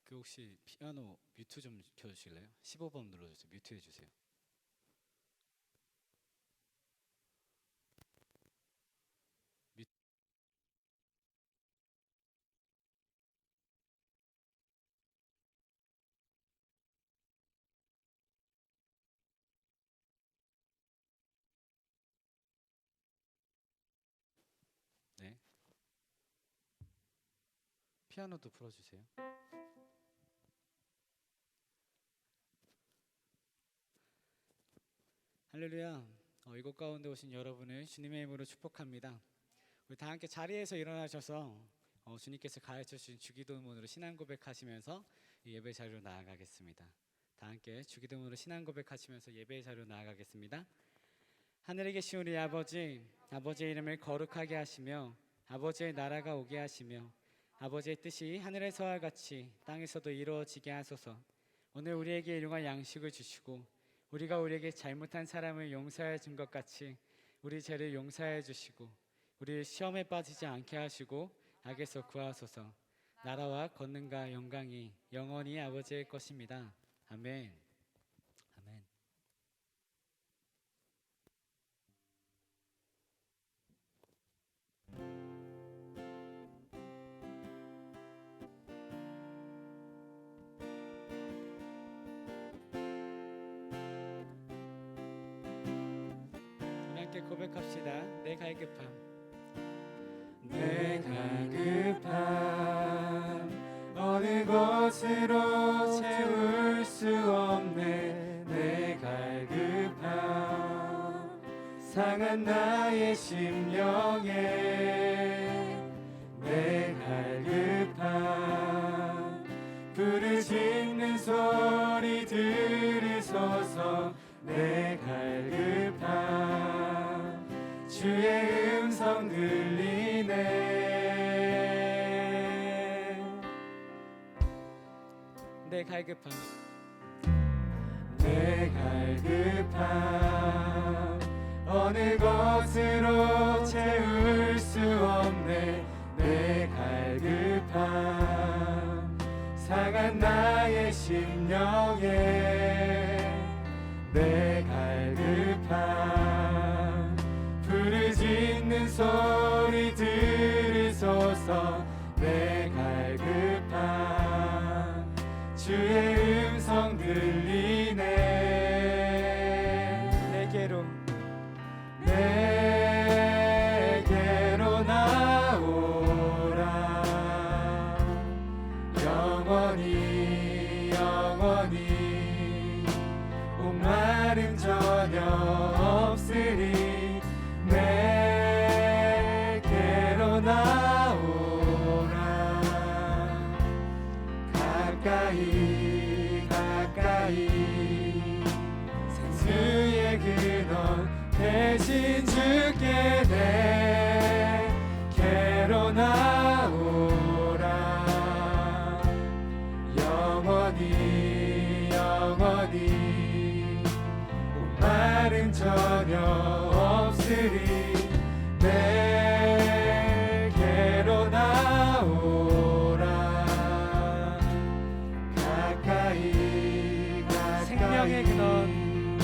그 혹시 피아노 뮤트 좀 켜주실래요? 15번 눌러주세요. 뮤트 해주세요. 뮤... 네. 피아노도 풀어주세요. 할렐루야. 이곳 가운데 오신 여러분을 주님의 이름으로 축복합니다. 우리 다 함께 자리에서 일어나셔서 주님께서 가르쳐 주신 주기도문으로 신앙 고백하시면서 예배 자리로 나아가겠습니다. 다 함께 주기도문으로 신앙 고백하시면서 예배 자리로 나아가겠습니다. 하늘에 계신 우리 아버지, 아버지의 이름을 거룩하게 하시며 아버지의 나라가 오게 하시며 아버지의 뜻이 하늘에서와 같이 땅에서도 이루어지게 하소서. 오늘 우리에게 일용할 양식을 주시고 우리가 우리에게 잘못한 사람을 용서해 준 것 같이 우리 죄를 용서해 주시고 우리 시험에 빠지지 않게 하시고 악에서 구하소서. 나라와 권능과 영광이 영원히 아버지의 것입니다. 아멘. 아멘. 우리 함께 고백합시다. 내 갈급함. 내 갈급함 어느 것으로 채울 수 없네. 내 갈급함 상한 나의 심령에 내 갈급함 부르짖는 소리 들으소서. 내 갈급함 주의 음성 들리네. 내 갈급함. 내 갈급함 어느 것으로 채울 수 없네. 내 갈급함 상한 나의 심령에 내 갈급함 부르짖는 소리 들으소서. 내 갈급함 주의 음성 들리네. 내게로 나오라. 영원히 영원히 목마름 전혀 없으리. 내게로 나오라. 가까이 가까이 생수의 근원 대신 주께 내게로 나오라. 영원히 영원히 목마름 전혀 없으리. 내게로 나오라. 가까이 가까이 생명의 근원,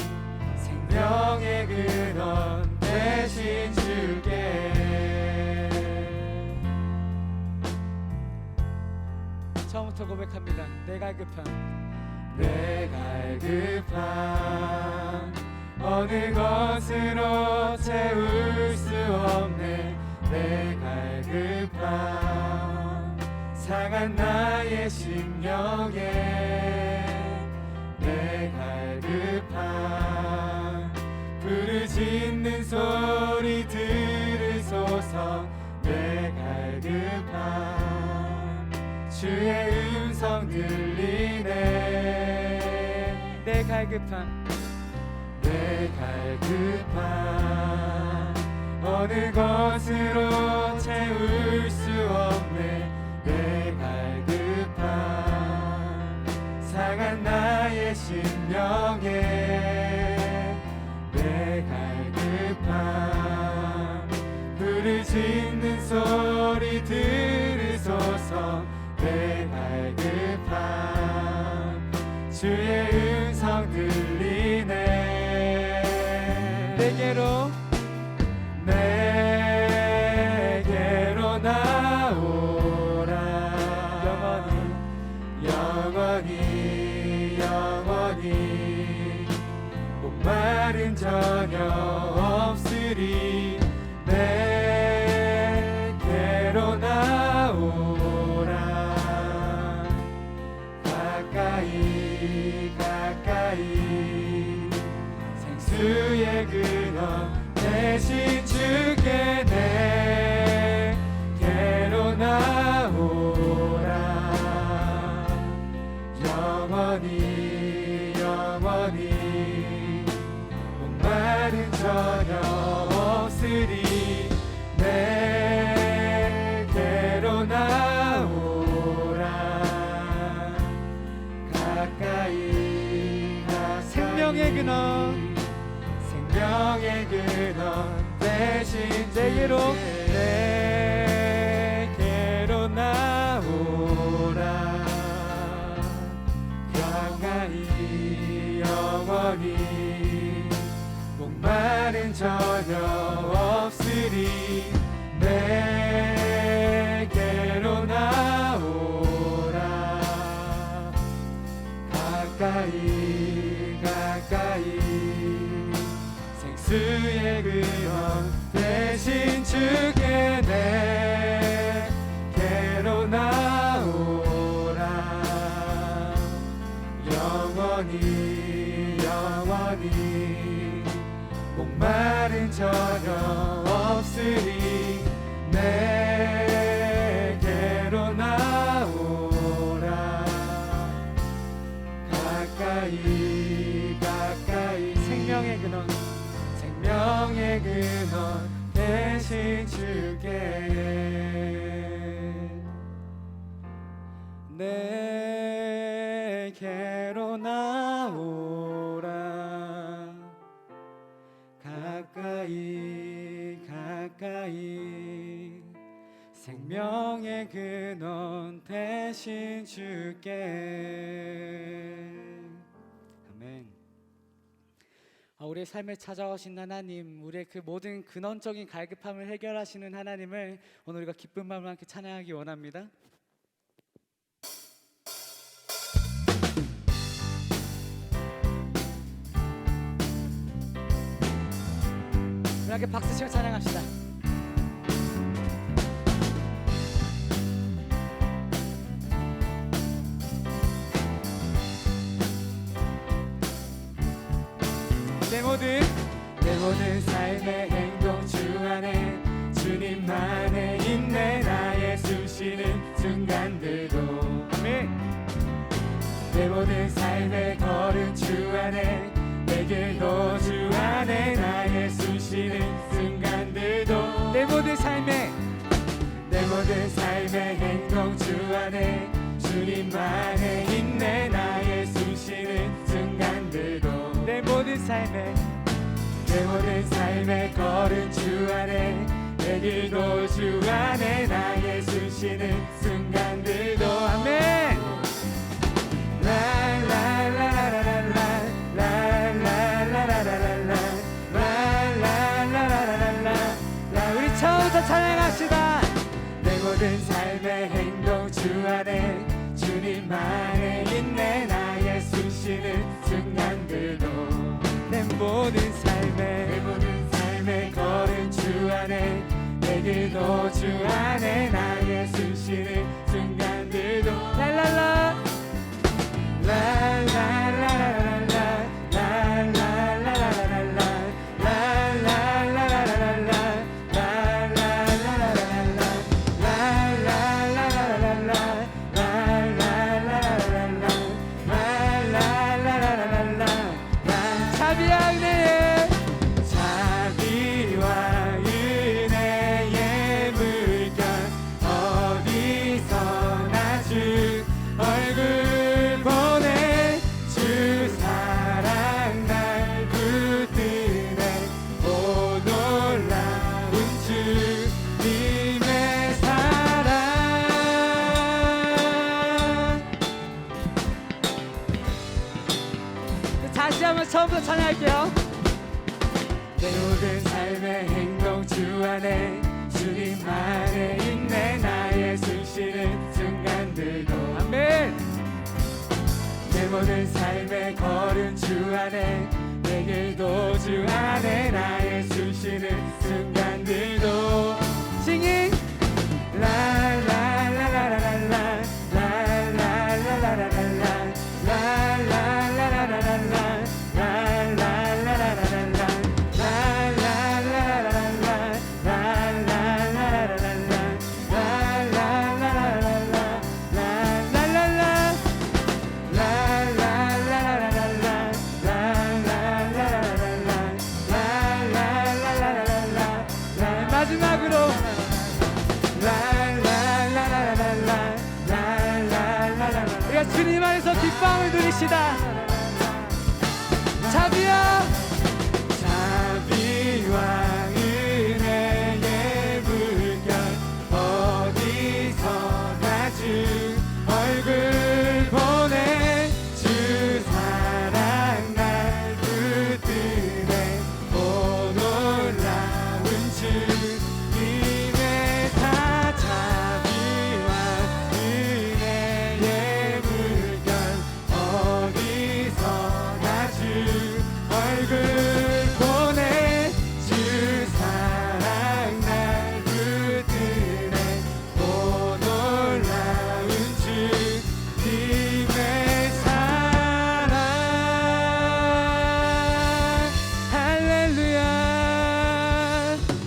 생명의 근원 대신 주께. 처음부터 고백합니다. 내 갈급함. 내 갈급함 어느 것으로 채울 수 없네. 내 갈급함 상한 나의 심령에 내 갈급함 부르짖는 소리 들으소서. 내 갈급함 주의 음성 들리네. 내 갈급함. 내 갈급함 어느 것으로 채울 수 없네. 내 갈급함 상한 나의 심령에 내 갈급함 부르짖는 소리 들으소서. 내 갈급함 내게로 나오라. 영원히 목마른 전혀 없으리. 내게로 나오라. 가까이 생수의 근원 대신 주께 내게로 나오라. 영원히 목마른 전혀 없으리. 내게로 나오라. 가까이 생명의 근원 대신 내게로 나오라. 가까이 영원히 목마른 전혀 없으리. 내게로 나오라. 가까이 생수의 근원 대신 주께 내게로 나오라. 영원히 목마른 전혀 없으리. 내게로 나오라. 가까이 생명의 근원 대신 주께 내게로 나오라. 가까이 생명의 근원 대신 주께. 아멘. 우리의 삶에 찾아오신 하나님, 우리의 그 모든 근원적인 갈급함을 해결하시는 하나님을 오늘 우리가 기쁜 마음으로 함께 찬양하기 원합니다. 우리 함께 박수치고 찬양합시다. 내 모든 삶의 행동 주 안에 주님만의 인내 나의 숨쉬는 순간들도. 아멘. 내 모든 삶의 걸음 주 안에 내 길도 주 안에 나의 숨쉬는 순간들도. 내 모든 삶의 행동 주 안에 주님만의 인내 나의 숨쉬는 순간들도. 내 모든 삶의 걸음 주 안에 내 길도 주 안에 나의 숨쉬는 순간들도. 아멘. 우리 처음부터 찬양합시다. 내 모든 삶의 행동 주 안에 주님만의 인내 나의 숨쉬는 순간들도. 내 모든 삶의 걸음 주 안에 내 길도 주 안에 나의 숨쉬는 순간들도. 랄랄라 자비와 은혜의 물결 모든 삶의 행동 주 안에 주님 안에 있네. 나의 숨쉬는 순간들도 아멘. 내 모든 삶의 걸음 주 안에 내 길도 주 안에 나의 숨쉬는 순간들도 싱잉 라라라라라라라 라라라라라라라 라라라라라라라 마지막으로 우리가 주님 안에서 기쁨을 누리시다. 자비야 자비와 은혜의 물결 어디서나 주 얼굴 보내. 주 사랑 날 붙드네. 오 놀라운 주님의 다 자비와 은혜의 물결 어디서나 주 얼굴 보내. 주 사랑 날 붙드네. 오 놀라운 주님의 사랑. 할렐루야.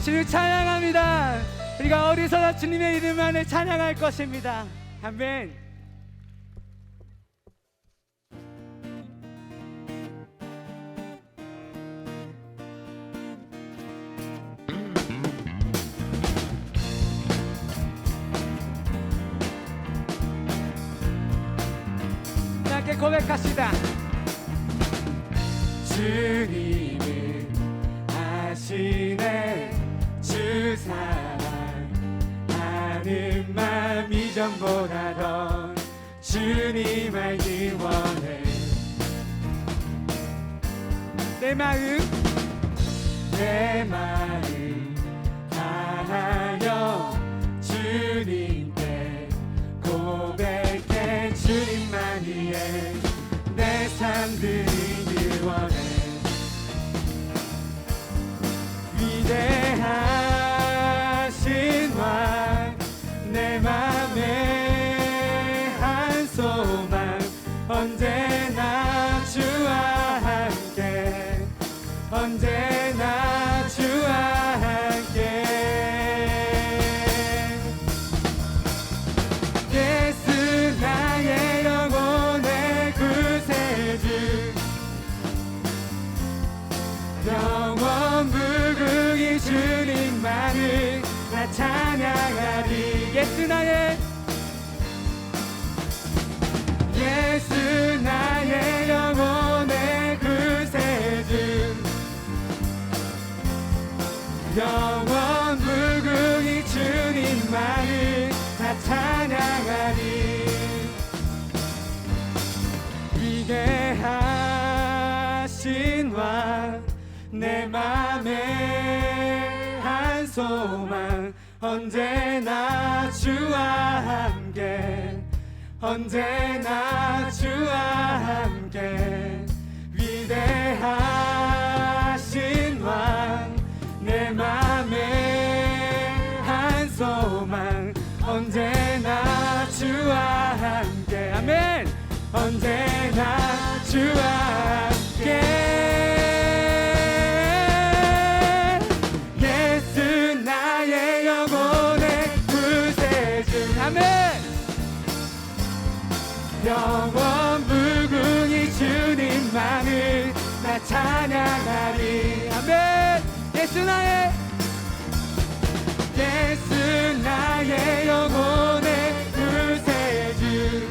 주님 찬양합니다. 우리가 어디서나 주님의 이름만을 찬양할 것입니다. 아멘. 함께 고백합시다. 주님은 아시네. 주 사랑하는 마음 이전보다 더 주님 알기 원해. 내 마음 다하여 주님께 고백해. 주님만이에 내 삶 드리길 원해. 위대하신 왕 내 맘에 한 소망 언제나 주와 함께 언제나 주와 함께. 예수 나의 영혼의 구세주 영원 무궁히 주님만을 나 찬양하리. 예수 나의 영혼의 구세주 영원 무궁히 주님만을 나 찬양하리. 위대하신 왕 내 맘에 한 소망 언제나 주와 함께 언제나 주와 함께. 위대하신 왕 내 맘에 한 소망 언제나 주와 함께. 아멘. 언제나 주와 함께. 예수 나의 영혼의 구세주. 아멘. 영원 무궁히 주님만을 나 찬양하리. 아멘. 예수 나의 영혼의 구세주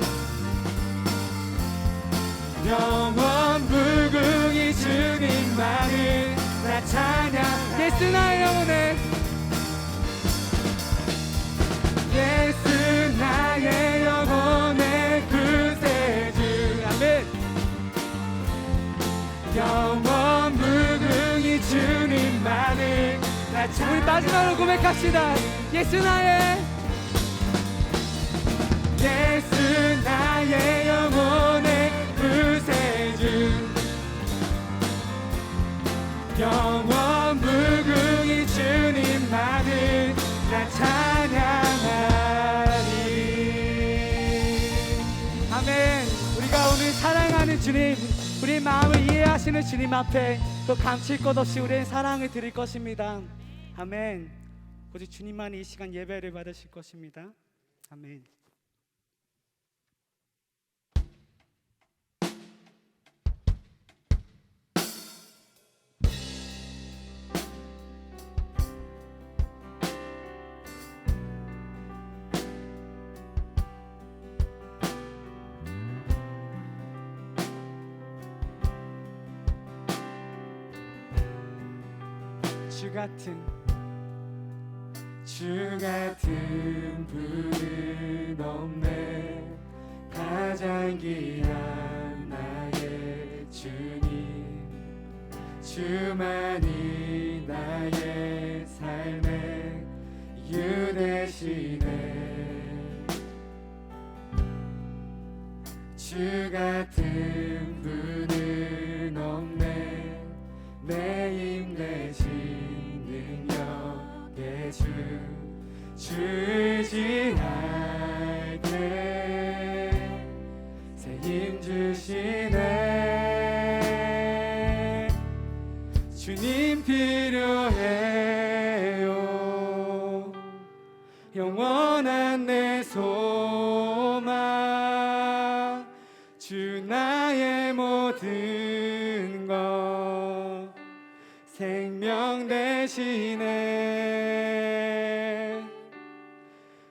영원 무궁히 주님만을 나 찬양. 예수 나의 영혼의 예수 나의 영혼의 구세주. 아멘. 영원 무궁히 주님만 많은 우리 마지막으로 고백합시다. 예수 나의 영혼의 구세주 영원 무궁히 주님만을 나 찬양하리. 아멘. 우리가 오늘 사랑하는 주님, 우리의 마음을 이해하시는 주님 앞에 또 감칠 것 없이 우리의 사랑을 드릴 것입니다. 아멘. 오직 주님만이 이 시간 예배를 받으실 것입니다. 아멘. 주 같은 분은 없네. 가장 귀한 나의 주님, 주만이 나의 삶의 이유 되시네. 주 같은 분은 없네. 내 힘 대신 능력의 주지 않게 새 힘 주시네. 주님 필요해요. 영원한 내 소망 주 나의 모든 것 생명 대신에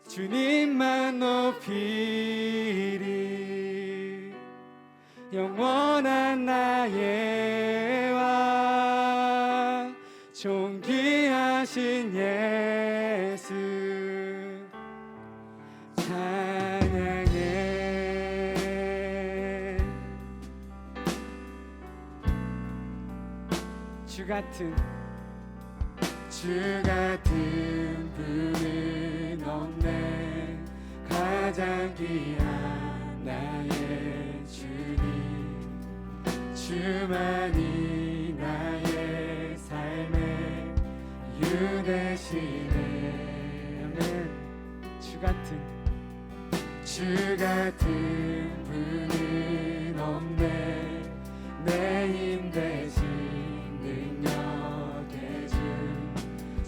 주님만 높이리. 영원한 나의 왕 존귀하신 예수 찬양해. 주 같은 분은 없네. 가장 귀한 나의 주님, 주만이 나의 삶의 이유 되시네. 아멘. 주 같은 분은 없네. 내 힘 대신 능력의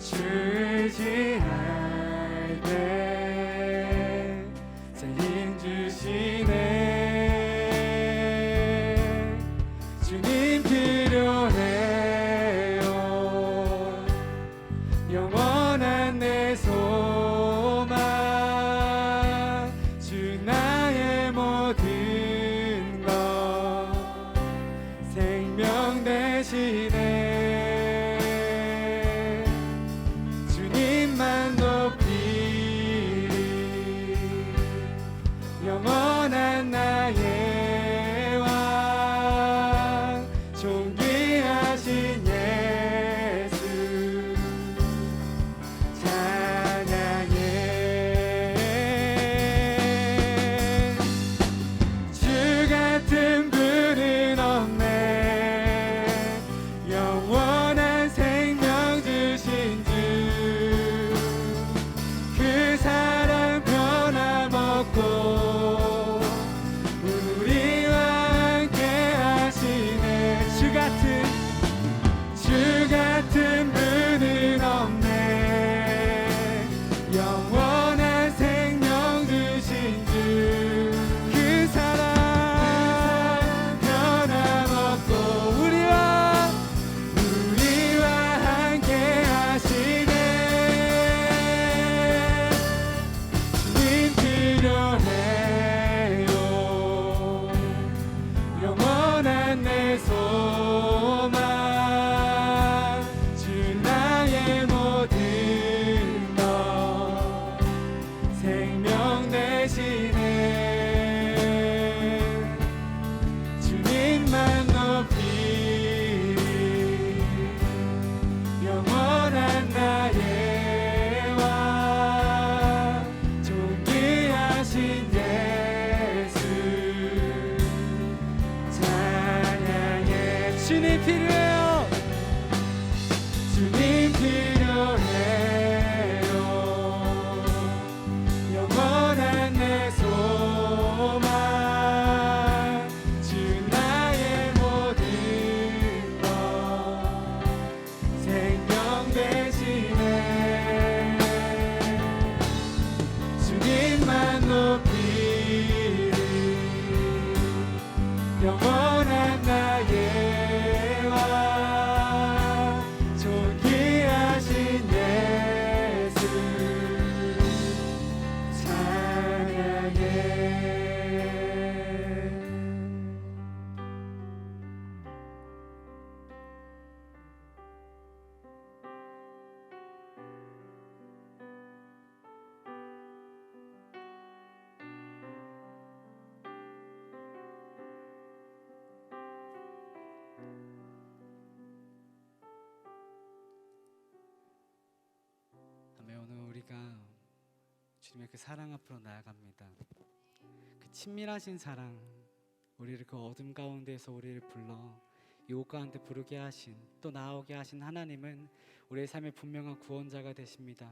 주지 않게 새 힘 주시네. 주님 필요해요. 영원한 내 소망 주 나의 모든 것 생명 대신에 주님만 나의 왕 존귀하신 예수 찬양해. 주님 필요해요. 주님 필요해요. 영원한 내 소망 주 나의 모든 것 생명 대신에 주님만 높이리. 영원한 나의 왕 존귀하신 예수 찬양해. 아멘. 오늘 우리가 주님의 그 사랑 앞으로 나아갑니다. 그 친밀하신 사랑, 우리를 그 어둠 가운데에서 우리를 불러 이곳 가운데 부르게 하신, 또 나오게 하신 하나님은 우리의 삶의 분명한 구원자가 되십니다.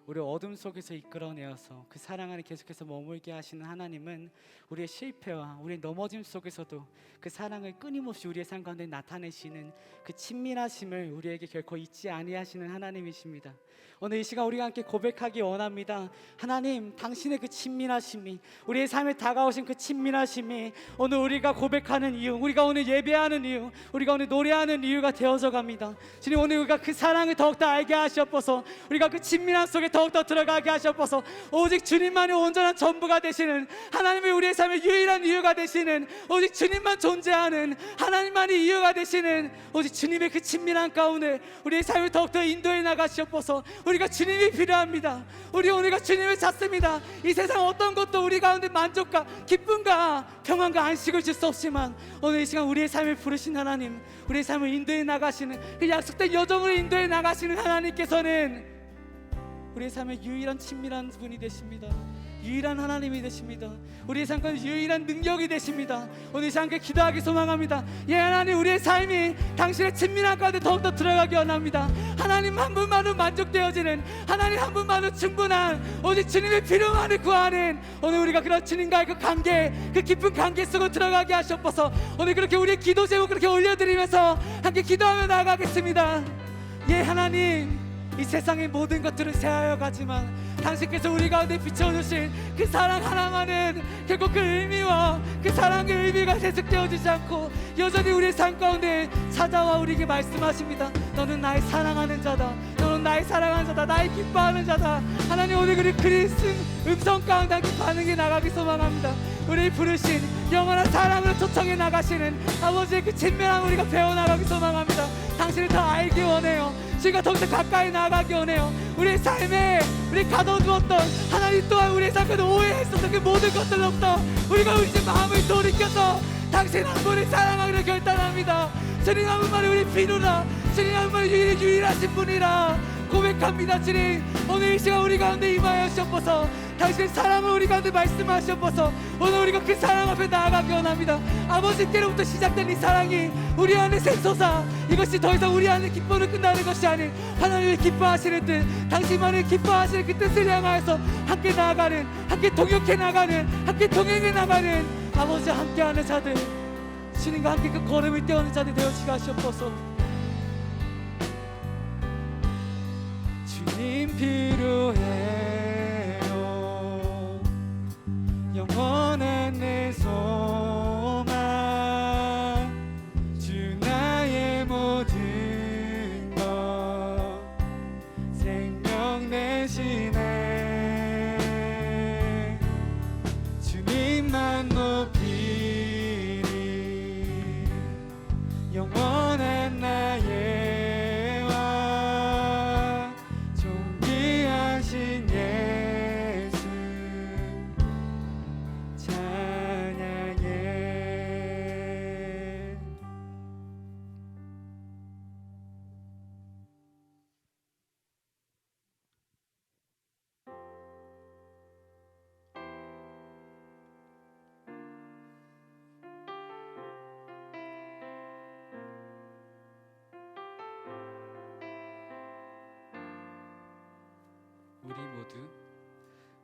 우리 어둠 속에서 이끌어내어서 그 사랑 안에 계속해서 머물게 하시는 하나님은 우리의 실패와 우리의 넘어짐 속에서도 그 사랑을 끊임없이 우리의 삶 가운데 나타내시는 그 친밀하심을 우리에게 결코 잊지 아니하시는 하나님이십니다. 오늘 이 시간 우리가 함께 고백하기 원합니다. 하나님, 당신의 그 친밀하심이, 우리의 삶에 다가오신 그 친밀하심이 오늘 우리가 고백하는 이유, 우리가 오늘 예배하는 이유, 우리가 오늘 노래하는 이유가 되어져 갑니다. 주님, 오늘 우리가 그 사랑을 더욱더 알게 하시옵소서. 우리가 그 친밀함 속에 더욱더 들어가게 하시옵소서. 오직 주님만이 온전한 전부가 되시는, 하나님이 우리의 삶의 유일한 이유가 되시는, 오직 주님만 존재하는, 하나님만이 이유가 되시는 오직 주님의 그 친밀한 가운데 우리의 삶을 더욱더 인도해 나가시옵소서. 우리가 주님이 필요합니다. 우리 오늘가 주님을 찾습니다. 이 세상 어떤 것도 우리 가운데 만족과 기쁨과 평안과 안식을 줄 수 없지만 오늘 이 시간 우리의 삶을 부르신 하나님, 우리의 삶을 인도해 나가시는 그 약속된 여정으로 인도해 나가시는 하나님께서는 우리의 삶의 유일한 친밀한 분이 되십니다. 유일한 하나님이 되십니다. 우리의 삶과 유일한 능력이 되십니다. 오늘 이 시간 함께 기도하기 소망합니다. 예, 하나님, 우리의 삶이 당신의 친밀한 가운데 더욱더 들어가기 원합니다. 하나님 한 분만으로 만족되어지는, 하나님 한 분만으로 충분한, 오직 주님의 필요만을 구하는 오늘 우리가 그런 주님과의 그 관계, 그 깊은 관계 속으로 들어가게 하시옵소서. 오늘 그렇게 우리의 기도 제목 그렇게 올려드리면서 함께 기도하며 나아가겠습니다. 예, 하나님, 이 세상의 모든 것들은 새하여 가지만 당신께서 우리 가운데 비춰주신 그 사랑 하나만은 결국 그 의미와 그 사랑의 의미가 해석되어지지 않고 여전히 우리의 삶 가운데 찾아와 우리에게 말씀하십니다. 너는 나의 사랑하는 자다. 너는 나의 사랑하는 자다. 나의 기뻐하는 자다. 하나님, 오늘 그 음성 가운데 함께 반응해 나가기 소망합니다. 우리 부르신 영원한 사랑으로 초청해 나가시는 아버지의 그 친밀함 우리가 배워나가기 소망합니다. 당신을 더 알기 원해요. 주님과 더욱더 가까이 나아가기 원해요. 우리의 삶에 우리 가둬두었던, 하나님 또한 우리의 삶에 오해했었던 그 모든 것들로부터 우리가 우리 마음을 돌이켜서 당신 한 분을 사랑하기로 결단합니다. 주님 한 분만이 우리 필요라, 주님 한 분만이 유일하신 분이라 고백합니다. 주님, 오늘 이 시간 우리 가운데 임하여 주옵소서. 당신의 사랑을 우리 가운데 말씀하시옵소서. 오늘 우리가 그 사랑 앞에 나아가기 원합니다. 아버지께로부터 시작된 이 사랑이 우리 안에 샘솟아 이것이 더 이상 우리 안에 기쁨을 끝나는 것이 아닌 하나님의 기뻐하시는 뜻, 당신만을 기뻐하시는 그 뜻을 향하여서 함께 나아가는, 함께 동역해 나가는, 함께 동행해 나가는 아버지와 함께하는 자들, 주님과 함께 그 걸음을 떼어는 자들 되어지게 하시옵소서. 주님 필요해요. 영원한 내 소망 주 나의 모든 것 생명 대신에 주님만 높이리. 영원한 나의 왕 존귀하신 예수 찬양해.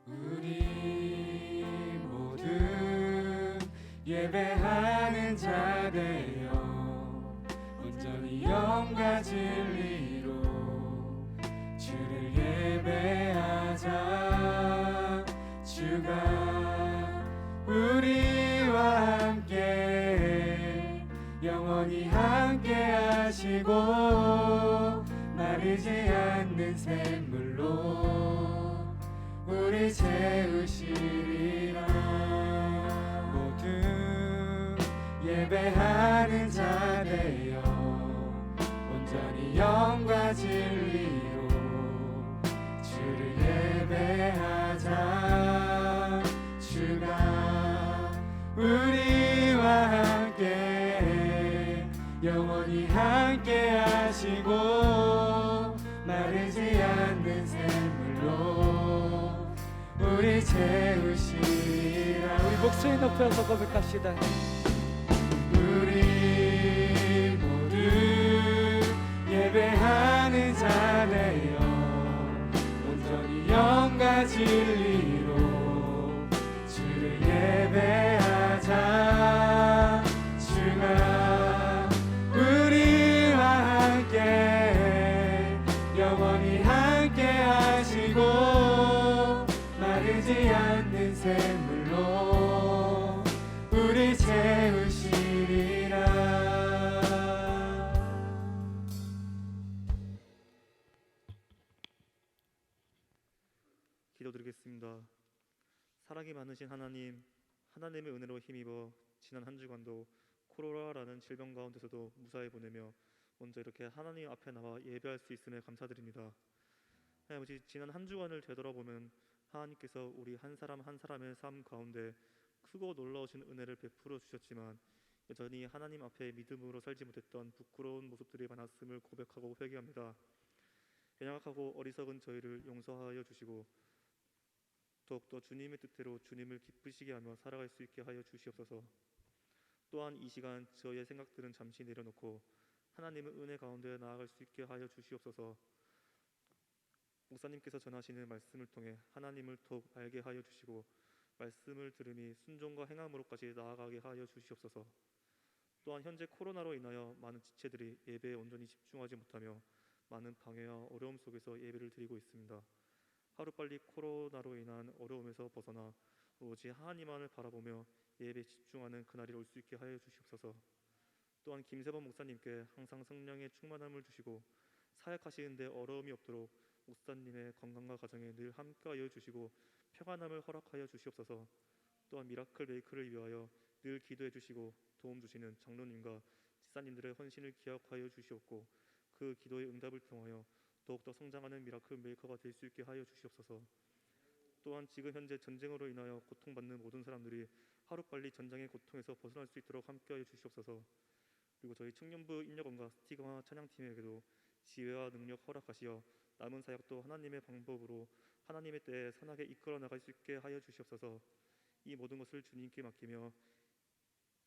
우리 모두 예배하는 자 되어 온전히 영과 진리로 주를 예배하자. 주가 우리와 함께 영원히 함께 하시고 마르지 않는 샘물로 우리 채우시리라. 모두 예배하는 자 되어 온전히 영과 진리로 주를 예배하자. 주가 우리와 함께 영원히 함께 하시고 마르지 않는 샘물로 우리 채우시리라. 우리 목소리 높여서 고백합시다. 우리 모두 예배하는 자 되어 온전히 영과 진리로 주를 예배하자. 주가 우리와 함께 영원히 함께 하시고 마르지 않는 샘물로 우리 채우시리라. 기도드리겠습니다. 사랑이 많으신 하나님, 하나님의 은혜로 힘입어 지난 한 주간도 코로나라는 질병 가운데서도 무사히 보내며 먼저 이렇게 하나님 앞에 나와 예배할 수 있음에 감사드립니다. 하나님 아버지, 지난 한 주간을 되돌아보면 하나님께서 우리 한 사람 한 사람의 삶 가운데 크고 놀라우신 은혜를 베풀어 주셨지만 여전히 하나님 앞에 믿음으로 살지 못했던 부끄러운 모습들이 많았음을 고백하고 회개합니다. 연약하고 어리석은 저희를 용서하여 주시고 더욱더 주님의 뜻대로 주님을 기쁘시게 하며 살아갈 수 있게 하여 주시옵소서. 또한 이 시간 저희의 생각들은 잠시 내려놓고 하나님의 은혜 가운데 나아갈 수 있게 하여 주시옵소서. 목사님께서 전하시는 말씀을 통해 하나님을 더욱 알게 하여 주시고 말씀을 들음이 순종과 행함으로까지 나아가게 하여 주시옵소서. 또한 현재 코로나로 인하여 많은 지체들이 예배에 온전히 집중하지 못하며 많은 방해와 어려움 속에서 예배를 드리고 있습니다. 하루빨리 코로나로 인한 어려움에서 벗어나 오직 하나님만을 바라보며 예배에 집중하는 그날이 올 수 있게 하여 주시옵소서. 또한 김세범 목사님께 항상 성령의 충만함을 주시고 사역하시는데 어려움이 없도록 목사님의 건강과 가정에 늘 함께하여 주시고 평안함을 허락하여 주시옵소서. 또한 미라클 메이커를 위하여 늘 기도해 주시고 도움 주시는 장로님과 지사님들의 헌신을 기억하여 주시옵고 그 기도의 응답을 통하여 더욱더 성장하는 미라클 메이커가 될 수 있게 하여 주시옵소서. 또한 지금 현재 전쟁으로 인하여 고통받는 모든 사람들이 하루빨리 전쟁의 고통에서 벗어날 수 있도록 함께하여 주시옵소서. 그리고 저희 청년부 인력원과 스티그마 찬양팀에게도 지혜와 능력 허락하시어 남은 사역도 하나님의 방법으로 하나님의 때에 선하게 이끌어 나갈 수 있게 하여 주시옵소서. 이 모든 것을 주님께 맡기며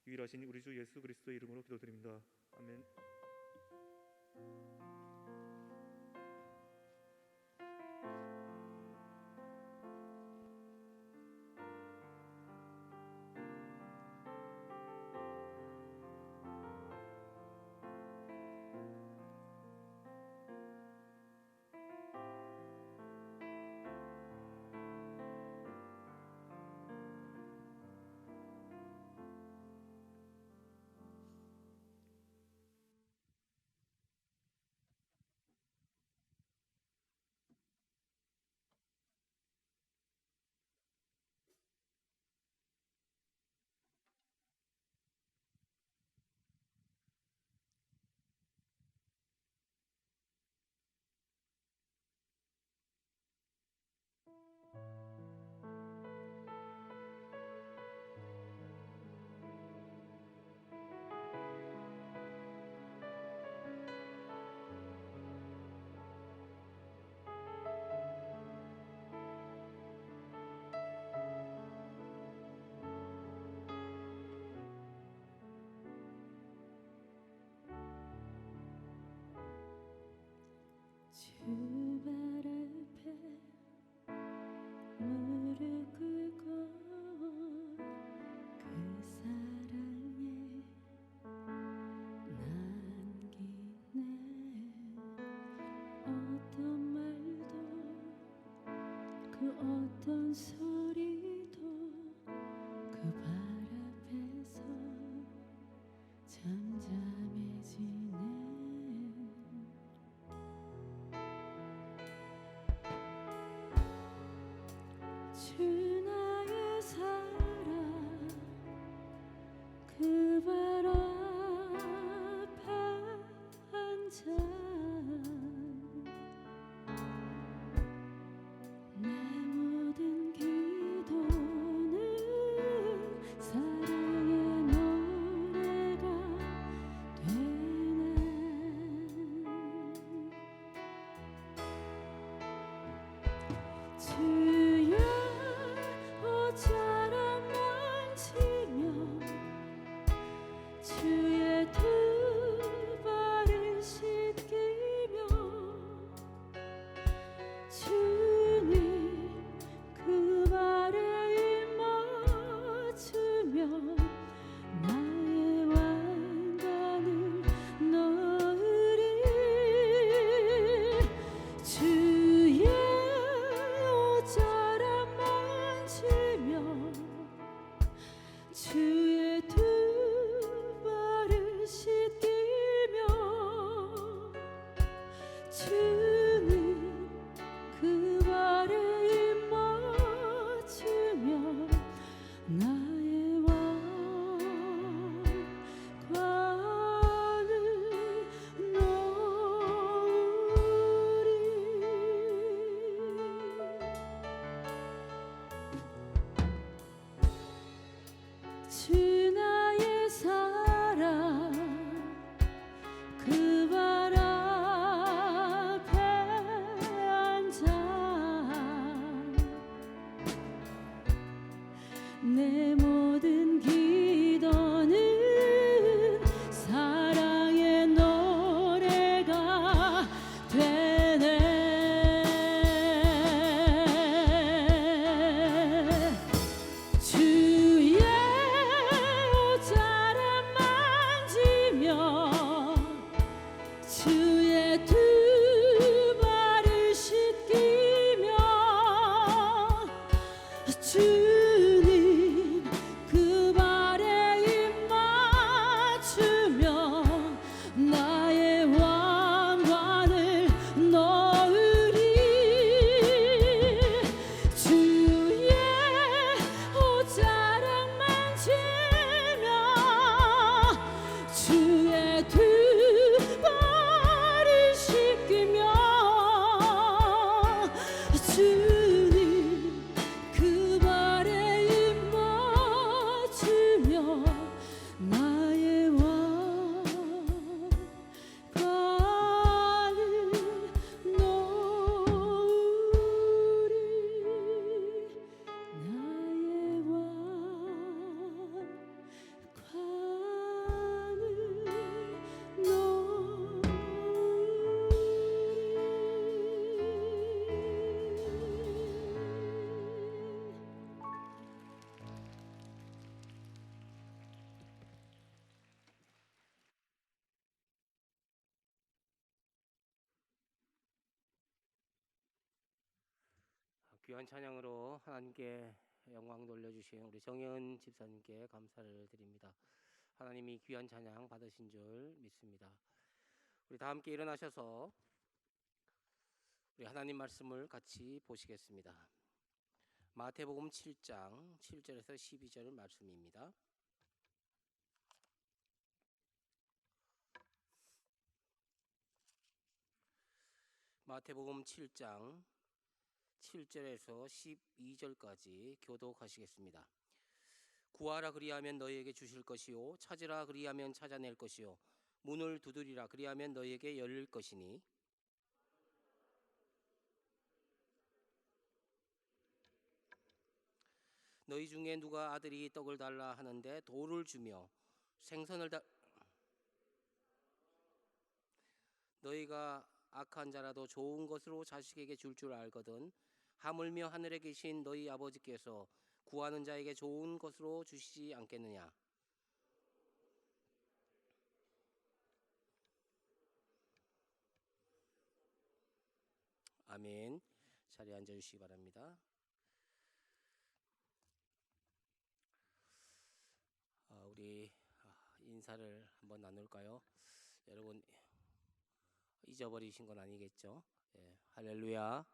유일하신 우리 주 예수 그리스도의 이름으로 기도드립니다. 아멘. 그 어떤 소리도 그 발 앞에서 잠잠해지네. 주 나의 사랑 그 발 앞에 앉아 내 모든 기도는 사랑의 노래가 되네. 주여 옷자락 만지며 주의 두 발을 씻기며 주님 그 발에 입 맞추며 나의 왕관을 넣으리. 주의 옷자락 만지며 주의 두 발을 씻기며 주님 그 발에 입 맞추며 나의 왕관을 놓으리. 주 나의 사랑 그 발 앞에 앉아 내 모든 기도는 사랑의 노래가 되네. 주의 옷자락 만지며 주의 두 발을 씻기며 주님 그 발에 입 맞추며 나의 왕관을 넣으리. 주의 옷자락 만지며 주의 두 발을 씻기며 주님 그 발에 입 맞추며 나의 왕관을 놓으리. 나의 왕관을 귀한 찬양으로 하나님께 영광 돌려주신 우리 정현 집사님께 감사를 드립니다. 하나님이 귀한 찬양 받으신 줄 믿습니다. 우리 다 함께 일어나셔서 우리 하나님 말씀을 같이 보시겠습니다. 마태복음 7장 7절에서 12절 말씀입니다. 마태복음 7장 7절에서 12절까지 교독하시겠습니다. 구하라 그리하면 너희에게 주실 것이요 찾으라 그리하면 찾아낼 것이요 문을 두드리라 그리하면 너희에게 열릴 것이니 너희 중에 누가 아들이 떡을 달라 하는데 돌을 주며 생선을 너희가 악한 자라도 좋은 것으로 자식에게 줄 줄 알거든 하물며 하늘에 계신 너희 아버지께서 구하는 자에게 좋은 것으로 주시지 않겠느냐. 아멘. 자리에 앉아주시기 바랍니다. 우리 인사를 한번 나눌까요? 여러분 잊어버리신 건 아니겠죠? 예, 할렐루야.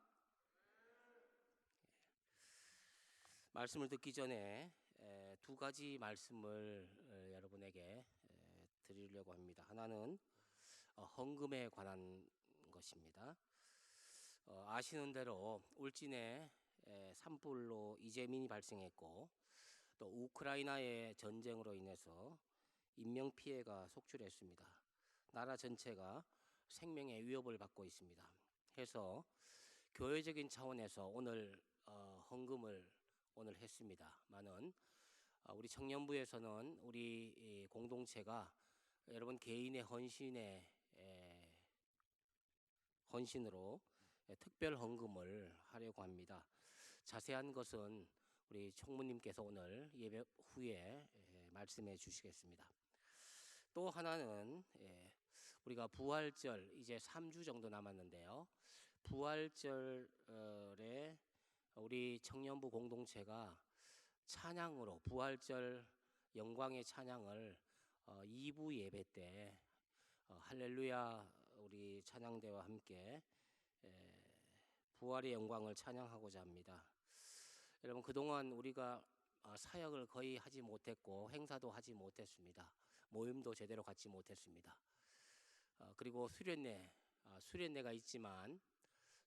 말씀을 듣기 전에 두 가지 말씀을 여러분에게 드리려고 합니다. 하나는 헌금에 관한 것입니다. 아시는 대로 울진에 산불로 이재민이 발생했고 또 우크라이나의 전쟁으로 인해서 인명 피해가 속출했습니다. 나라 전체가 생명의 위협을 받고 있습니다. 해서 교회적인 차원에서 오늘 헌금을 오늘 했습니다만은 우리 청년부에서는 우리 이 공동체가 여러분 개인의 헌신으로 특별 헌금을 하려고 합니다. 자세한 것은 우리 총무님께서 오늘 예배 후에 말씀해 주시겠습니다. 또 하나는 우리가 부활절 이제 3주 정도 남았는데요. 부활절에 우리 청년부 공동체가 찬양으로 부활절 영광의 찬양을 2부 예배 때 할렐루야 우리 찬양대와 함께 부활의 영광을 찬양하고자 합니다. 여러분 그동안 우리가 사역을 거의 하지 못했고 행사도 하지 못했습니다. 모임도 제대로 갖지 못했습니다. 그리고 수련회가 있지만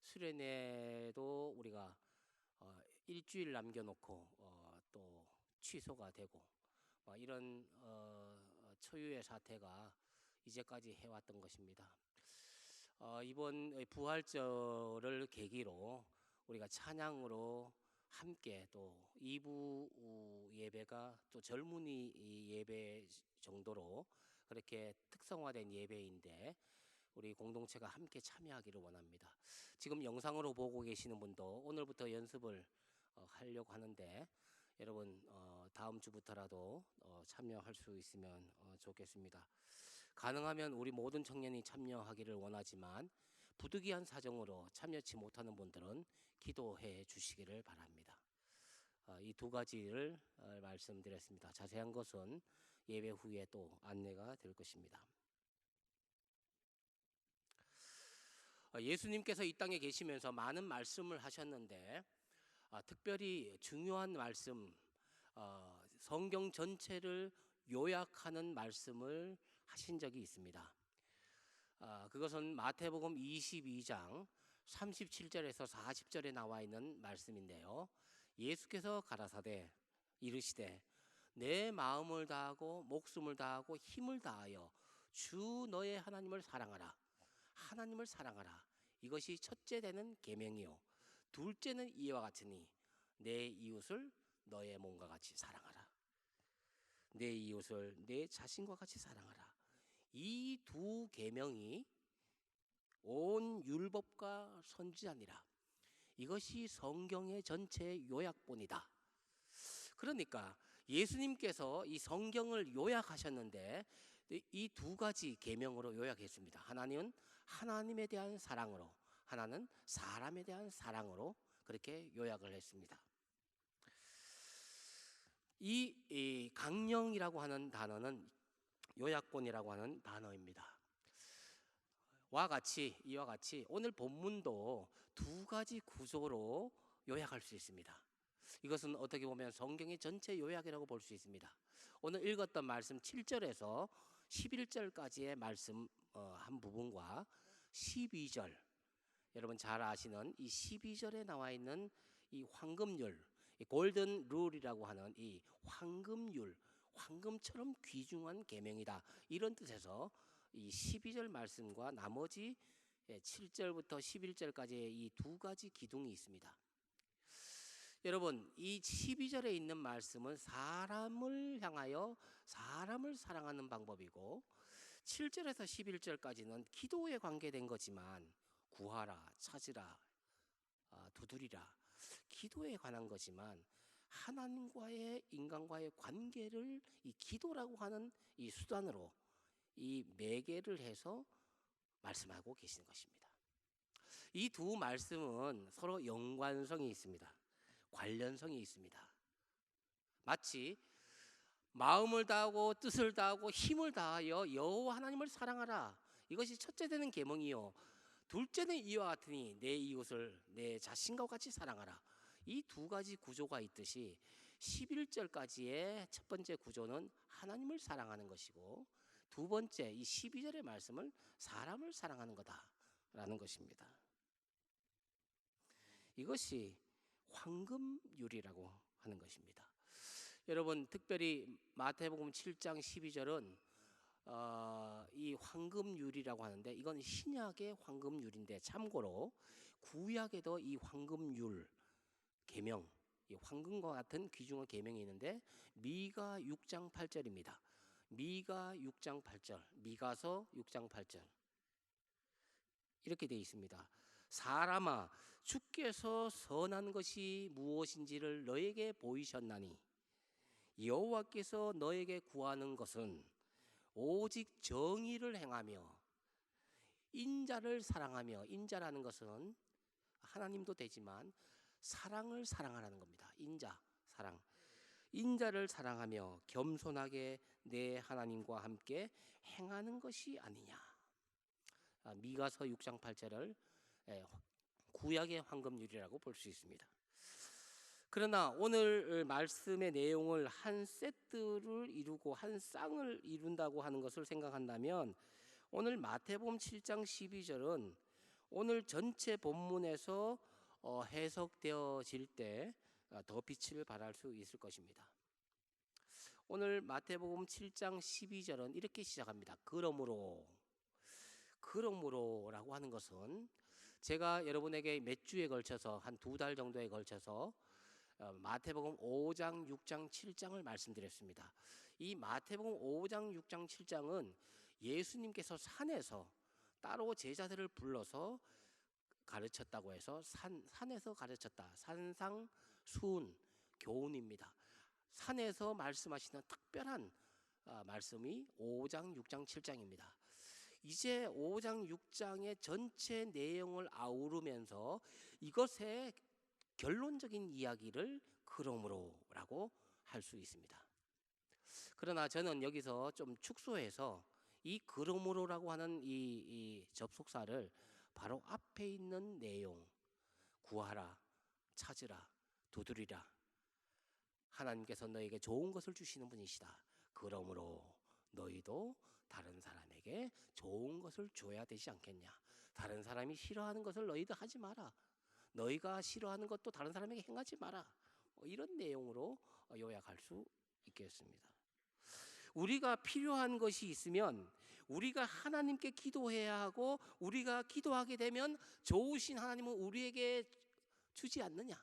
수련회도 우리가 일주일 남겨놓고 또 취소가 되고 이런 초유의 사태가 이제까지 해왔던 것입니다. 이번 부활절을 계기로 우리가 찬양으로 함께 또 2부 예배가 또 젊은이 예배 정도로 그렇게 특성화된 예배인데 우리 공동체가 함께 참여하기를 원합니다. 지금 영상으로 보고 계시는 분도 오늘부터 연습을 하려고 하는데 여러분 다음 주부터라도 참여할 수 있으면 좋겠습니다. 가능하면 우리 모든 청년이 참여하기를 원하지만 부득이한 사정으로 참여치 못하는 분들은 기도해 주시기를 바랍니다. 이 두 가지를 말씀드렸습니다. 자세한 것은 예배 후에 또 안내가 될 것입니다. 예수님께서 이 땅에 계시면서 많은 말씀을 하셨는데 특별히 중요한 말씀, 성경 전체를 요약하는 말씀을 하신 적이 있습니다. 그것은 마태복음 22장 37절에서 40절에 나와 있는 말씀인데요. 예수께서 가라사대 이르시되 내 마음을 다하고 목숨을 다하고 힘을 다하여 주 너의 하나님을 사랑하라. 하나님을 사랑하라. 이것이 첫째 되는 계명이요 둘째는 이와 같으니 내 이웃을 너의 몸과 같이 사랑하라. 내 이웃을 내 자신과 같이 사랑하라. 이 두 계명이 온 율법과 선지자니라. 이것이 성경의 전체 요약본이다. 그러니까 예수님께서 이 성경을 요약하셨는데 이 두 가지 계명으로 요약했습니다. 하나는 하나님에 대한 사랑으로, 하나는 사람에 대한 사랑으로 그렇게 요약을 했습니다. 이 강령이라고 하는 단어는 요약본이라고 하는 단어입니다. 이와 같이 오늘 본문도 두 가지 구조로 요약할 수 있습니다. 이것은 어떻게 보면 성경의 전체 요약이라고 볼 수 있습니다. 오늘 읽었던 말씀 7절에서 11절까지의 말씀 한 부분과 12절, 여러분 잘 아시는 이 12절에 나와 있는 이 황금률, 이 골든 룰이라고 하는 이 황금률, 황금처럼 귀중한 계명이다. 이런 뜻에서 이 12절 말씀과 나머지 7절부터 11절까지의 이 두 가지 기둥이 있습니다. 여러분, 이 12절에 있는 말씀은 사람을 향하여 사람을 사랑하는 방법이고 7절에서 11절까지는 기도에 관계된 거지만 구하라, 찾으라, 두드리라, 기도에 관한 거지만 하나님과의 인간과의 관계를 이 기도라고 하는 이 수단으로 이 매개를 해서 말씀하고 계시는 것입니다. 이 두 말씀은 서로 연관성이 있습니다. 관련성이 있습니다. 마치 마음을 다하고 뜻을 다하고 힘을 다하여 여호와 하나님을 사랑하라. 이것이 첫째 되는 계명이요. 둘째는 이와 같으니 내 이웃을 내 자신과 같이 사랑하라. 이 두 가지 구조가 있듯이 11절까지의 첫 번째 구조는 하나님을 사랑하는 것이고, 두 번째 이 12절의 말씀은 사람을 사랑하는 거다라는 것입니다. 이것이 황금률이라고 하는 것입니다. 여러분, 특별히 마태복음 7장 12절은 이 황금률이라고 하는데, 이건 신약의 황금률인데, 참고로 구약에도 이 황금률 계명, 이 황금과 같은 귀중한 계명이 있는데, 미가 6장 8절입니다. 미가 6장 8절, 미가서 6장 8절 이렇게 되어 있습니다. 사람아, 주께서 선한 것이 무엇인지를 너에게 보이셨나니 여호와께서 너에게 구하는 것은 오직 정의를 행하며 인자를 사랑하며, 인자라는 것은 하나님도 되지만 사랑을 사랑하라는 겁니다. 인자, 사랑. 인자를 사랑하며 겸손하게 내 하나님과 함께 행하는 것이 아니냐. 미가서 6장 8절을 구약의 황금률이라고 볼 수 있습니다. 그러나 오늘 말씀의 내용을 한 세트를 이루고 한 쌍을 이룬다고 하는 것을 생각한다면, 오늘 마태복음 7장 12절은 오늘 전체 본문에서 해석되어질 때 더 빛을 발할 수 있을 것입니다. 오늘 마태복음 7장 12절은 이렇게 시작합니다. 그러므로라고 하는 것은, 제가 여러분에게 몇 주에 걸쳐서 한 2달 정도에 걸쳐서 마태복음 5장, 6장, 7장을 말씀드렸습니다. 이 마태복음 5장, 6장, 7장은 예수님께서 산에서 따로 제자들을 불러서 가르쳤다고 해서 산에서 가르쳤다. 산상수훈 교훈입니다. 산에서 말씀하시는 특별한 말씀이 5장, 6장, 7장입니다. 이제 5장, 6장의 전체 내용을 아우르면서 이것의 결론적인 이야기를 그러므로라고 할 수 있습니다. 그러나 저는 여기서 좀 축소해서 이 그러므로라고 하는 이 접속사를 바로 앞에 있는 내용, 구하라, 찾으라, 두드리라, 하나님께서 너에게 좋은 것을 주시는 분이시다. 그러므로 너희도 다른 사람에게 좋은 것을 줘야 되지 않겠냐. 다른 사람이 싫어하는 것을 너희도 하지 마라. 너희가 싫어하는 것도 다른 사람에게 행하지 마라. 이런 내용으로 요약할 수 있겠습니다. 우리가 필요한 것이 있으면 우리가 하나님께 기도해야 하고, 우리가 기도하게 되면 좋으신 하나님은 우리에게 주지 않느냐.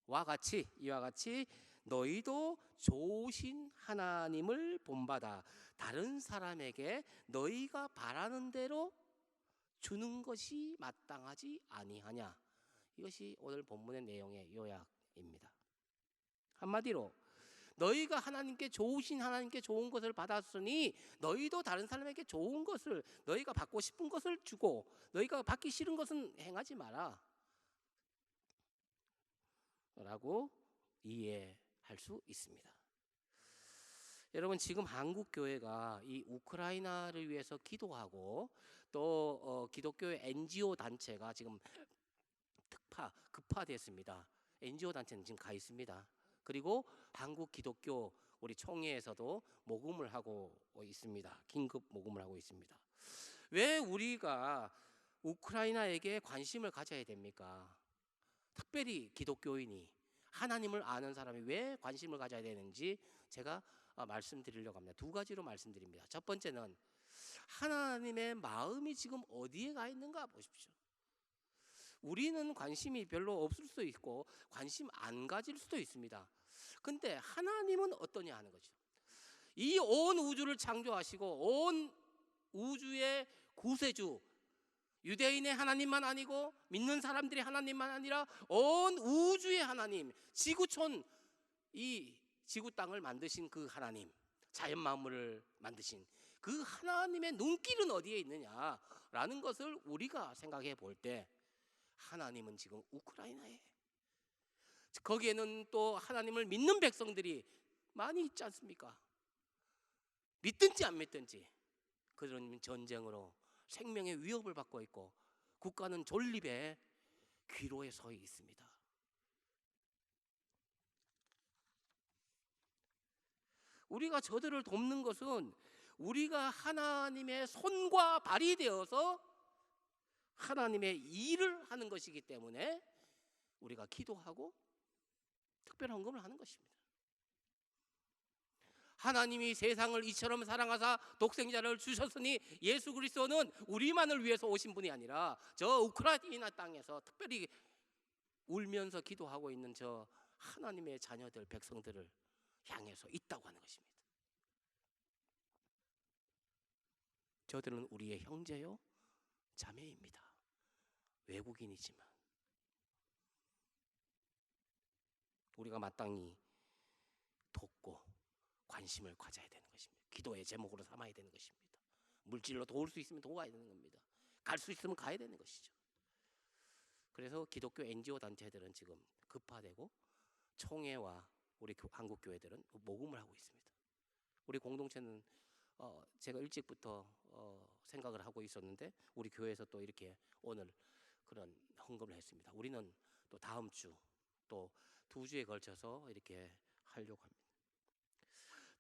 이와 같이 너희도 좋으신 하나님을 본받아 다른 사람에게 너희가 바라는 대로 주는 것이 마땅하지 아니하냐. 이것이 오늘 본문의 내용의 요약입니다. 한마디로 너희가 하나님께 좋으신 하나님께 좋은 것을 받았으니 너희도 다른 사람에게 좋은 것을, 너희가 받고 싶은 것을 주고 너희가 받기 싫은 것은 행하지 마라 라고 이해할 수 있습니다. 여러분, 지금 한국 교회가 이 우크라이나를 위해서 기도하고, 또 기독교의 NGO 단체가 지금 급파됐습니다. NGO 단체는 지금 가 있습니다. 그리고 한국 기독교 우리 총회에서도 모금을 하고 있습니다. 긴급 모금을 하고 있습니다. 왜 우리가 우크라이나에게 관심을 가져야 됩니까? 특별히 기독교인이, 하나님을 아는 사람이 왜 관심을 가져야 되는지 제가 말씀드리려고 합니다. 두 가지로 말씀드립니다. 첫 번째는 하나님의 마음이 지금 어디에 가 있는가 보십시오. 우리는 관심이 별로 없을 수도 있고 관심 안 가질 수도 있습니다. 근데 하나님은 어떠냐 하는 거죠. 이 온 우주를 창조하시고 온 우주의 구세주, 유대인의 하나님만 아니고 믿는 사람들의 하나님만 아니라 온 우주의 하나님, 지구촌, 이 지구 땅을 만드신 그 하나님, 자연 만물을 만드신 그 하나님의 눈길은 어디에 있느냐라는 것을 우리가 생각해 볼 때, 하나님은 지금 우크라이나에, 거기에는 또 하나님을 믿는 백성들이 많이 있지 않습니까? 믿든지 안 믿든지 그런 전쟁으로 생명의 위협을 받고 있고 국가는 존립의 기로에 서 있습니다. 우리가 저들을 돕는 것은 우리가 하나님의 손과 발이 되어서 하나님의 일을 하는 것이기 때문에 우리가 기도하고 특별 헌금을 하는 것입니다. 하나님이 세상을 이처럼 사랑하사 독생자를 주셨으니 예수 그리스도는 우리만을 위해서 오신 분이 아니라 저 우크라이나 땅에서 특별히 울면서 기도하고 있는 저 하나님의 자녀들 백성들을 향해서 있다고 하는 것입니다. 저들은 우리의 형제요 자매입니다. 외국인이지만 우리가 마땅히 돕고 관심을 가져야 되는 것입니다. 기도의 제목으로 삼아야 되는 것입니다. 물질로 도울 수 있으면 도와야 되는 겁니다. 갈 수 있으면 가야 되는 것이죠. 그래서 기독교 NGO 단체들은 지금 급파되고 총회와 우리 한국 교회들은 모금을 하고 있습니다. 우리 공동체는 제가 일찍부터 생각을 하고 있었는데 우리 교회에서 또 이렇게 오늘 그런 헌금을 했습니다. 우리는 또 다음 주 또 2주에 걸쳐서 이렇게 하려고 합니다.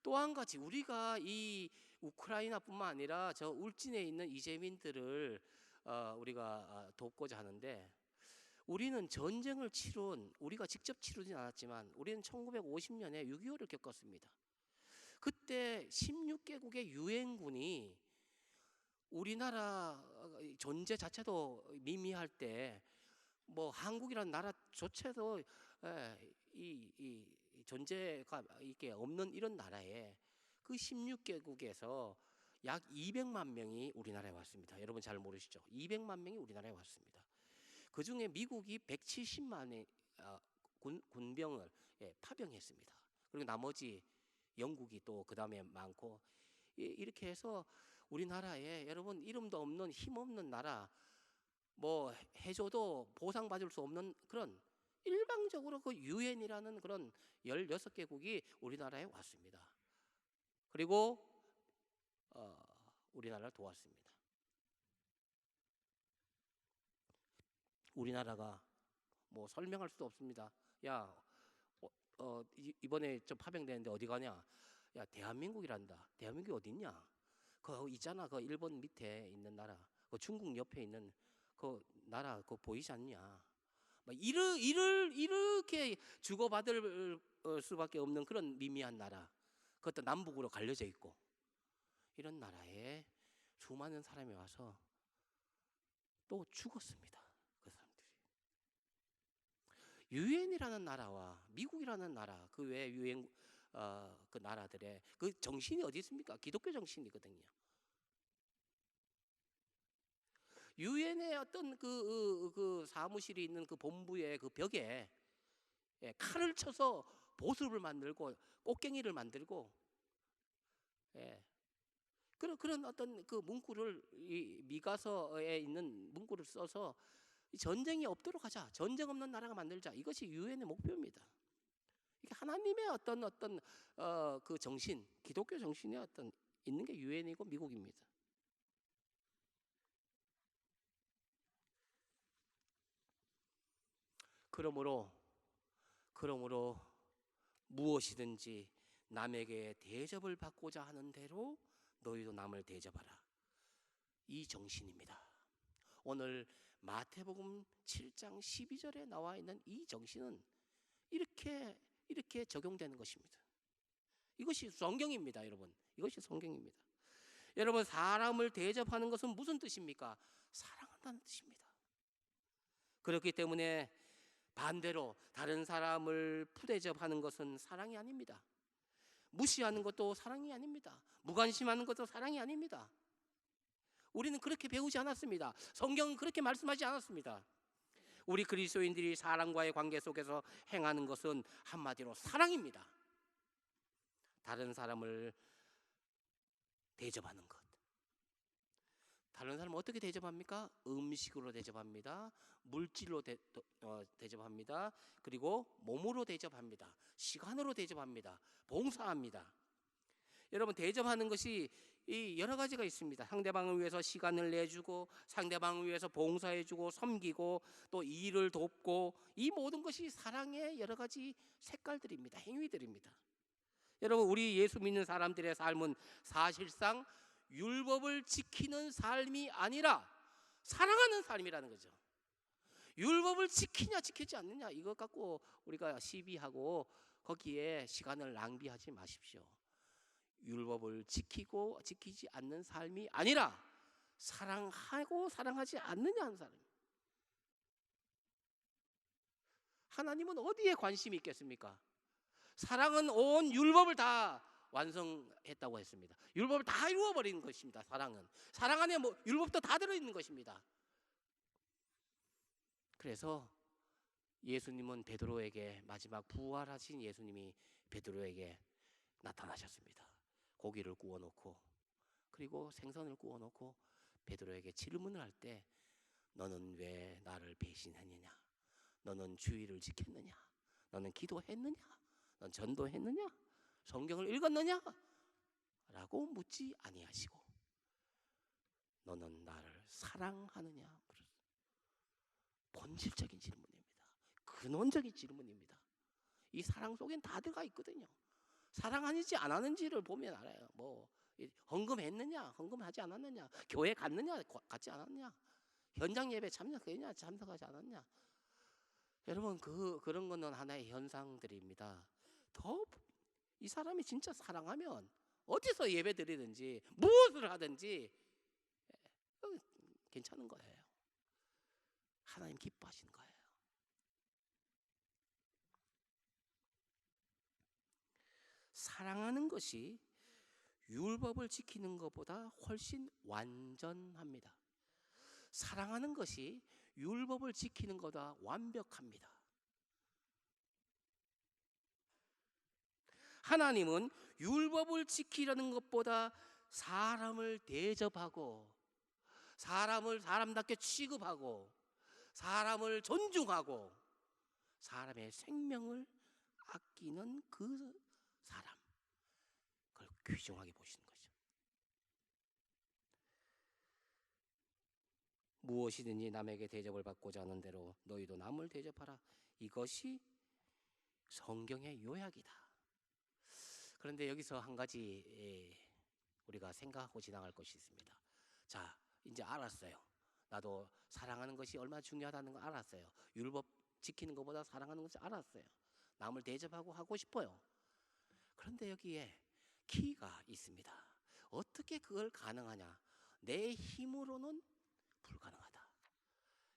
또 한 가지 우리가 이 우크라이나뿐만 아니라 저 울진에 있는 이재민들을 우리가 돕고자 하는데 우리는 전쟁을 우리가 직접 치르진 않았지만 우리는 1950년에 6.25를 겪었습니다. 그때 16개국의 유엔군이 우리나라 존재 자체도 미미할 때 뭐 한국이라는 나라조차도 이 존재가 이게 없는 이런 나라에 그 16개국에서 약 200만 명이 우리나라에 왔습니다. 여러분 잘 모르시죠? 200만 명이 우리나라에 왔습니다. 그 중에 미국이 170만의 군병을 파병했습니다. 그리고 나머지 영국이 또 그 다음에 많고 이렇게 해서 우리나라에 여러분 이름도 없는 힘없는 나라 뭐 해줘도 보상받을 수 없는 그런 일방적으로 그 유엔이라는 그런 16개국이 우리나라에 왔습니다. 그리고 우리나라를 도왔습니다. 우리나라가 뭐 설명할 수도 없습니다. 야, 이번에 좀 파병되는데 어디 가냐? 야, 대한민국이란다. 대한민국이 어디 있냐? 그 있잖아. 그 일본 밑에 있는 나라, 그 중국 옆에 있는 그 나라, 그거 보이지 않냐? 이렇게 주고받을 수밖에 없는 그런 미미한 나라, 그것도 남북으로 갈려져 있고 이런 나라에 수많은 사람이 와서 또 죽었습니다. 그 사람들이. 유엔이라는 나라와 미국이라는 나라 그 외 유엔 그 나라들의 그 정신이 어디 있습니까? 기독교 정신이거든요. 유엔의 어떤 그 사무실이 있는 그 본부의 그 벽에 칼을 쳐서 보습을 만들고 꽃갱이를 만들고 그런 어떤 그 문구를 이 미가서에 있는 문구를 써서 전쟁이 없도록 하자, 전쟁 없는 나라가 만들자, 이것이 유엔의 목표입니다. 이게 하나님의 어떤 그 정신, 기독교 정신이 어떤 있는 게 유엔이고 미국입니다. 그러므로 무엇이든지 남에게 대접을 받고자 하는 대로 너희도 남을 대접하라. 이 정신입니다. 오늘 마태복음 7장 12절에 나와 있는 이 정신은 이렇게 적용되는 것입니다. 이것이 성경입니다, 여러분. 이것이 성경입니다. 여러분, 사람을 대접하는 것은 무슨 뜻입니까? 사랑한다는 뜻입니다. 그렇기 때문에 반대로 다른 사람을 푸대접하는 것은 사랑이 아닙니다. 무시하는 것도 사랑이 아닙니다. 무관심하는 것도 사랑이 아닙니다. 우리는 그렇게 배우지 않았습니다. 성경은 그렇게 말씀하지 않았습니다. 우리 그리스도인들이 사람과의 관계 속에서 행하는 것은 한마디로 사랑입니다. 다른 사람을 대접하는 것, 다른 사람은 어떻게 대접합니까? 음식으로 대접합니다. 물질로 대접합니다. 그리고 몸으로 대접합니다. 시간으로 대접합니다. 봉사합니다. 여러분, 대접하는 것이 이 여러 가지가 있습니다. 상대방을 위해서 시간을 내주고, 상대방을 위해서 봉사해주고, 섬기고, 또 일을 돕고, 이 모든 것이 사랑의 여러 가지 색깔들입니다. 행위들입니다. 여러분, 우리 예수 믿는 사람들의 삶은 사실상 율법을 지키는 삶이 아니라 사랑하는 삶이라는 거죠. 율법을 지키냐 지키지 않느냐 이것 갖고 우리가 시비하고 거기에 시간을 낭비하지 마십시오. 율법을 지키고 지키지 않는 삶이 아니라 사랑하고 사랑하지 않느냐 하는 사람. 하나님은 어디에 관심이 있겠습니까? 사랑은 온 율법을 다 완성했다고 했습니다. 율법을 다 이루어버리는 것입니다. 사랑 안에 율법도 다 들어있는 것입니다. 그래서 예수님은 베드로에게, 마지막 부활하신 예수님이 베드로에게 나타나셨습니다. 고기를 구워놓고, 그리고 생선을 구워놓고 베드로에게 질문을 할 때, 너는 왜 나를 배신했느냐? 너는 주의를 지켰느냐? 너는 기도했느냐? 넌 전도했느냐? 성경을 읽었느냐? 라고 묻지 아니하시고, 너는 나를 사랑하느냐? 본질적인 질문입니다. 근원적인 질문입니다. 이 사랑 속엔 다 들어가 있거든요. 사랑하는지 안 하는지를 보면 알아요. 헌금했느냐, 헌금하지 않았느냐, 교회 갔느냐, 갔지 않았느냐, 현장 예배 참석했느냐, 참석하지 않았느냐. 여러분, 그런 거는 하나의 현상들입니다. 이 사람이 진짜 사랑하면 어디서 예배 드리든지 무엇을 하든지 괜찮은 거예요. 하나님 기뻐하시는 거예요. 사랑하는 것이 율법을 지키는 것보다 훨씬 완전합니다. 사랑하는 것이 율법을 지키는 것보다 완벽합니다. 하나님은 율법을 지키려는 것보다 사람을 대접하고, 사람을 사람답게 취급하고, 사람을 존중하고, 사람의 생명을 아끼는 그 사람, 그걸 귀중하게 보시는 거죠. 무엇이든지 남에게 대접을 받고자 하는 대로 너희도 남을 대접하라. 이것이 성경의 요약이다. 그런데 여기서 한 가지 우리가 생각하고 지나갈 것이 있습니다. 자, 이제 알았어요. 나도 사랑하는 것이 얼마나 중요하다는 걸 알았어요. 율법 지키는 것보다 사랑하는 것을 알았어요. 남을 대접하고 하고 싶어요. 그런데 여기에 키가 있습니다. 어떻게 그걸 가능하냐? 내 힘으로는 불가능하다.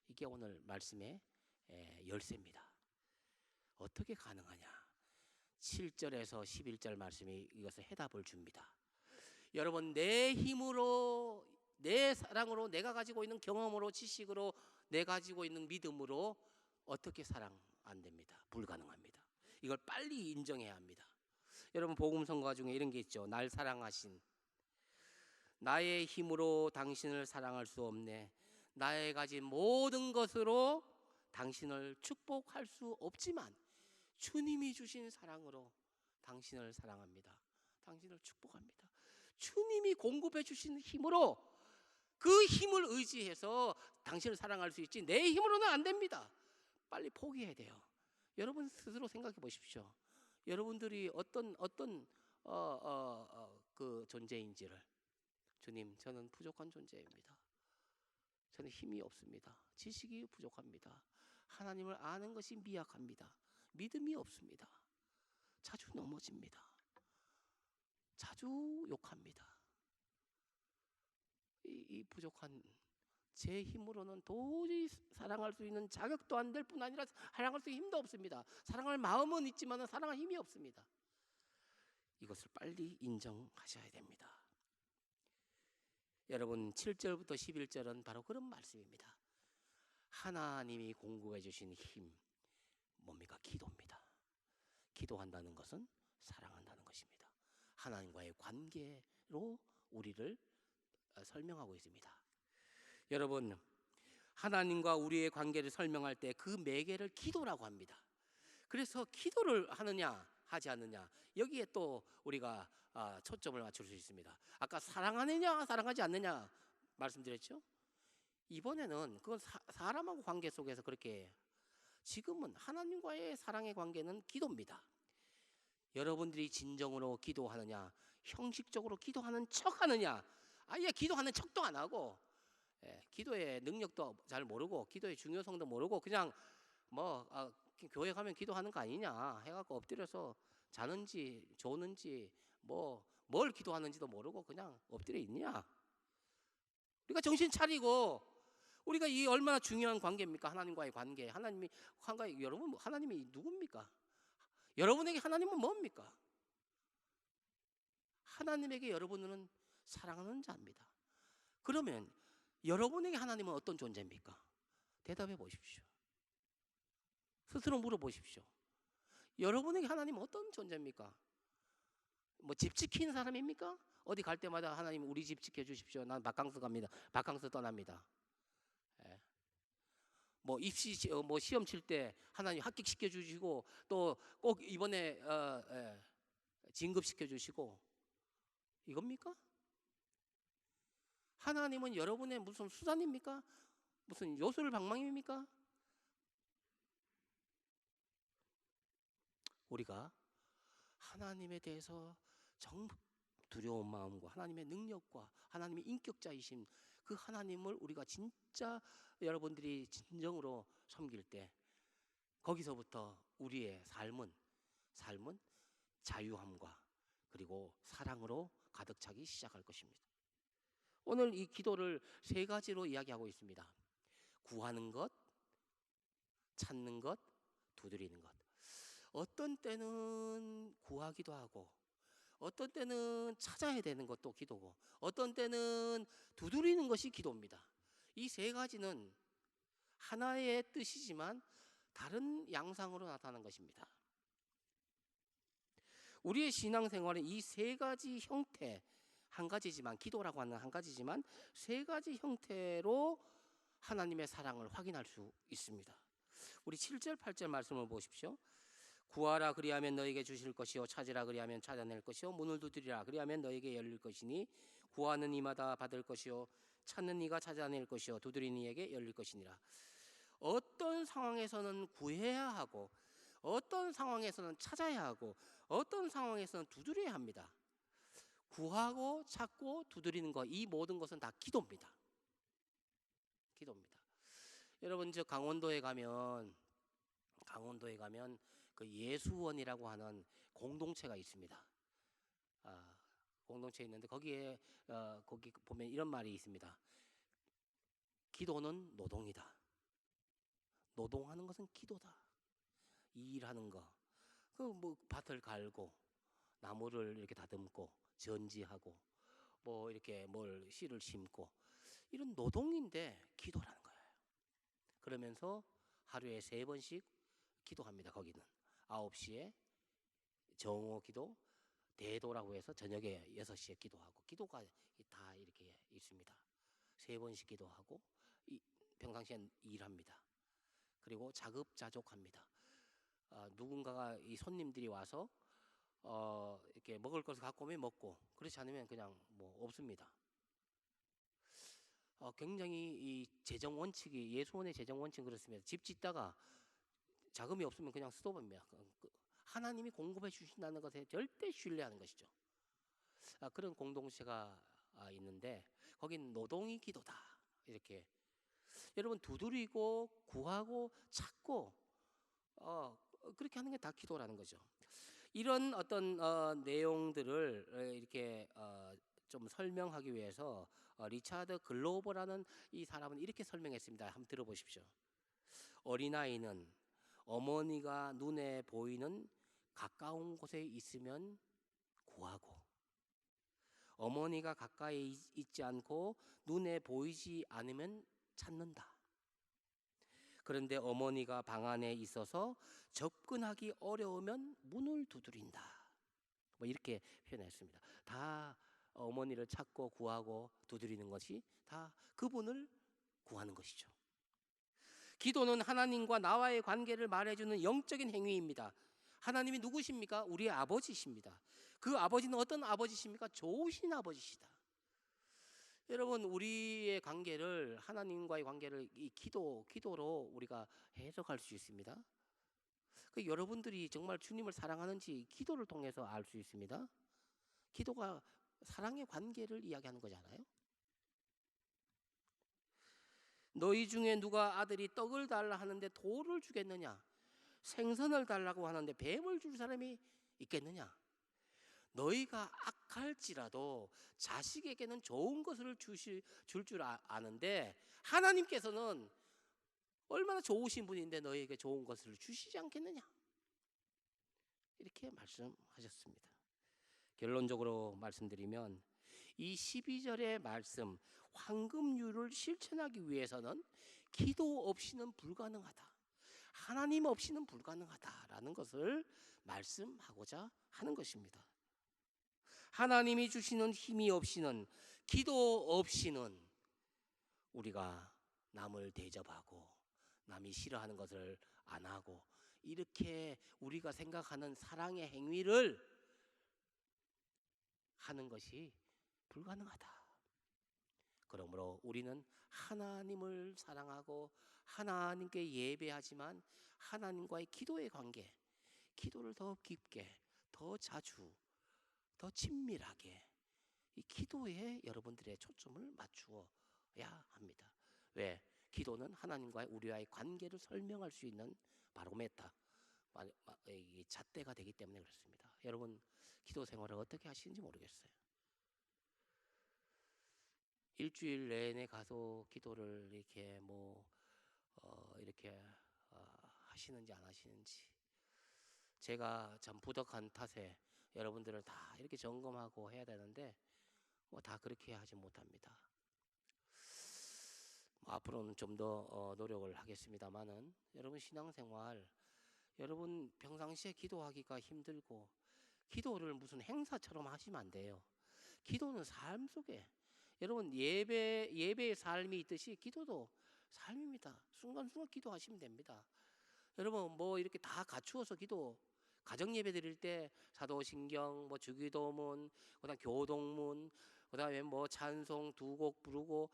이게 오늘 말씀의 열쇠입니다. 어떻게 가능하냐? 7절에서 11절 말씀이 이것을 해답을 줍니다. 여러분, 내 힘으로, 내 사랑으로, 내가 가지고 있는 경험으로, 지식으로, 내가 가지고 있는 믿음으로 어떻게 사랑 안 됩니다. 불가능합니다. 이걸 빨리 인정해야 합니다. 여러분, 복음성가 중에 이런 게 있죠. 날 사랑하신, 나의 힘으로 당신을 사랑할 수 없네. 나의 가진 모든 것으로 당신을 축복할 수 없지만 주님이 주신 사랑으로 당신을 사랑합니다. 당신을 축복합니다. 주님이 공급해 주신 힘으로, 그 힘을 의지해서 당신을 사랑할 수 있지 내 힘으로는 안 됩니다. 빨리 포기해야 돼요. 여러분 스스로 생각해 보십시오. 여러분들이 어떤 그 존재인지를. 주님, 저는 부족한 존재입니다. 저는 힘이 없습니다. 지식이 부족합니다. 하나님을 아는 것이 미약합니다. 믿음이 없습니다. 자주 넘어집니다. 자주 욕합니다. 이 부족한 제 힘으로는 도저히 사랑할 수 있는 자격도 안 될 뿐 아니라 사랑할 수 있는 힘도 없습니다. 사랑할 마음은 있지만 사랑할 힘이 없습니다. 이것을 빨리 인정하셔야 됩니다. 여러분, 7절부터 11절은 바로 그런 말씀입니다. 하나님이 공급해 주신 힘, 뭡니까? 기도입니다. 기도한다는 것은 사랑한다는 것입니다. 하나님과의 관계로 우리를 설명하고 있습니다. 여러분, 하나님과 우리의 관계를 설명할 때 그 매개를 기도라고 합니다. 그래서 기도를 하느냐 하지 않느냐, 여기에 또 우리가 초점을 맞출 수 있습니다. 아까 사랑하느냐 사랑하지 않느냐 말씀드렸죠. 이번에는 그건 사람하고 관계 속에서 그렇게 해요. 지금은 하나님과의 사랑의 관계는 기도입니다. 여러분들이 진정으로 기도하느냐, 형식적으로 기도하는 척하느냐, 아예 기도하는 척도 안 하고, 기도의 능력도 잘 모르고 기도의 중요성도 모르고 그냥 뭐 교회 가면 기도하는 거 아니냐 해갖고 엎드려서 자는지 조는지 뭐 뭘 기도하는지도 모르고 그냥 엎드려 있냐. 우리가 정신 차리고, 우리가 이 얼마나 중요한 관계입니까? 하나님과의 관계. 하나님이 여러분, 하나님이 누굽니까? 여러분에게 하나님은 뭡니까? 하나님에게 여러분은 사랑하는 자입니다. 그러면 여러분에게 하나님은 어떤 존재입니까? 대답해 보십시오. 스스로 물어보십시오. 여러분에게 하나님은 어떤 존재입니까? 뭐 집 지키는 사람입니까? 어디 갈 때마다 하나님 우리 집 지켜주십시오. 난 바캉스 갑니다. 바캉스 떠납니다. 뭐 입시 뭐 시험 칠 때 하나님 합격시켜 주시고 또 꼭 이번에 진급시켜 주시고, 이겁니까? 하나님은 여러분의 무슨 수단입니까? 무슨 요술방망이입니까? 우리가 하나님에 대해서 정말 두려운 마음과 하나님의 능력과 하나님의 인격자이신 그 하나님을 우리가 진짜 여러분들이 진정으로 섬길 때, 거기서부터 우리의 삶은 자유함과 그리고 사랑으로 가득 차기 시작할 것입니다. 오늘 이 기도를 세 가지로 이야기하고 있습니다. 구하는 것, 찾는 것, 두드리는 것. 어떤 때는 구하기도 하고, 어떤 때는 찾아야 되는 것도 기도고, 어떤 때는 두드리는 것이 기도입니다. 이 세 가지는 하나의 뜻이지만 다른 양상으로 나타나는 것입니다. 우리의 신앙생활은 이 세 가지 형태, 한 가지지만, 기도라고 하는 한 가지지만 세 가지 형태로 하나님의 사랑을 확인할 수 있습니다. 우리 7절 8절 말씀을 보십시오. 구하라 그리하면 너에게 주실 것이요, 찾으라 그리하면 찾아낼 것이요, 문을 두드리라 그리하면 너에게 열릴 것이니, 구하는 이마다 받을 것이요, 찾는 이가 찾아낼 것이요, 두드리는 이에게 열릴 것이니라. 어떤 상황에서는 구해야 하고, 어떤 상황에서는 찾아야 하고, 어떤 상황에서는 두드려야 합니다. 구하고 찾고 두드리는 것, 이 모든 것은 다 기도입니다. 기도입니다. 여러분, 저 강원도에 가면 그 예수원이라고 하는 공동체가 있습니다. 공동체 있는데 거기에 거기 보면 이런 말이 있습니다. 기도는 노동이다. 노동하는 것은 기도다. 일하는 거, 그 뭐 밭을 갈고 나무를 이렇게 다듬고 전지하고 뭐 이렇게 뭘 씨를 심고, 이런 노동인데 기도라는 거예요. 그러면서 하루에 3번씩 기도합니다. 거기는 9시에 정오 기도, 대도라고 해서 저녁에 6시에 기도하고, 기도가 다 이렇게 있습니다. 3번씩 기도하고 평상시엔 일합니다. 그리고 자급자족합니다. 누군가가 이 손님들이 와서 이렇게 먹을 것을 갖고 오면 먹고, 그렇지 않으면 그냥 뭐 없습니다. 굉장히 이 재정 원칙이, 예수원의 재정 원칙은 그렇습니다. 집 짓다가 자금이 없으면 그냥 스톱입니다. 하나님이 공급해 주신다는 것에 절대 신뢰하는 것이죠. 그런 공동체가 있는데 거긴 노동이 기도다. 이렇게 여러분, 두드리고 구하고 찾고 그렇게 하는 게 다 기도라는 거죠. 이런 어떤 내용들을 이렇게 좀 설명하기 위해서 리차드 글로버라는 이 사람은 이렇게 설명했습니다. 한번 들어보십시오. 어린아이는 어머니가 눈에 보이는 가까운 곳에 있으면 구하고, 어머니가 가까이 있지 않고 눈에 보이지 않으면 찾는다. 그런데 어머니가 방 안에 있어서 접근하기 어려우면 문을 두드린다. 뭐 이렇게 표현했습니다. 다 어머니를 찾고 구하고 두드리는 것이 다 그분을 구하는 것이죠. 기도는 하나님과 나와의 관계를 말해주는 영적인 행위입니다. 하나님이 누구십니까? 우리의 아버지십니다. 그 아버지는 어떤 아버지십니까? 좋으신 아버지시다. 여러분, 우리의 관계를, 하나님과의 관계를 이 기도로 우리가 해석할 수 있습니다. 여러분들이 정말 주님을 사랑하는지 기도를 통해서 알 수 있습니다. 기도가 사랑의 관계를 이야기하는 거잖아요. 너희 중에 누가 아들이 떡을 달라 하는데 돌을 주겠느냐? 생선을 달라고 하는데 뱀을 줄 사람이 있겠느냐? 너희가 악할지라도 자식에게는 좋은 것을 줄 줄 아는데 하나님께서는 얼마나 좋으신 분인데 너희에게 좋은 것을 주시지 않겠느냐? 이렇게 말씀하셨습니다. 결론적으로 말씀드리면 이 12절의 말씀, 황금률을 실천하기 위해서는 기도 없이는 불가능하다, 하나님 없이는 불가능하다라는 것을 말씀하고자 하는 것입니다. 하나님이 주시는 힘이 없이는, 기도 없이는 우리가 남을 대접하고 남이 싫어하는 것을 안 하고 이렇게 우리가 생각하는 사랑의 행위를 하는 것이 불가능하다. 그러므로 우리는 하나님을 사랑하고 하나님께 예배하지만 하나님과의 기도의 관계, 기도를 더 깊게, 더 자주, 더 친밀하게 이 기도에 여러분들의 초점을 맞추어야 합니다. 왜? 기도는 하나님과의 우리와의 관계를 설명할 수 있는 바로메타, 이 잣대가 되기 때문에 그렇습니다. 여러분, 기도 생활을 어떻게 하시는지 모르겠어요. 일주일 내내 가서 기도를 이렇게 하시는지 안 하시는지, 제가 참 부덕한 탓에 여러분들을 다 이렇게 점검하고 해야 되는데 다 그렇게 하지 못합니다. 앞으로는 좀 더 노력을 하겠습니다만은 여러분 신앙생활, 여러분 평상시에 기도하기가 힘들고 기도를 무슨 행사처럼 하시면 안 돼요. 기도는 삶 속에, 여러분 예배의 삶이 있듯이 기도도 삶입니다. 순간순간 기도하시면 됩니다. 여러분 이렇게 다 갖추어서 기도, 가정 예배 드릴 때 사도신경, 주기도문, 그다음 교동문, 그다음에 찬송 2곡 부르고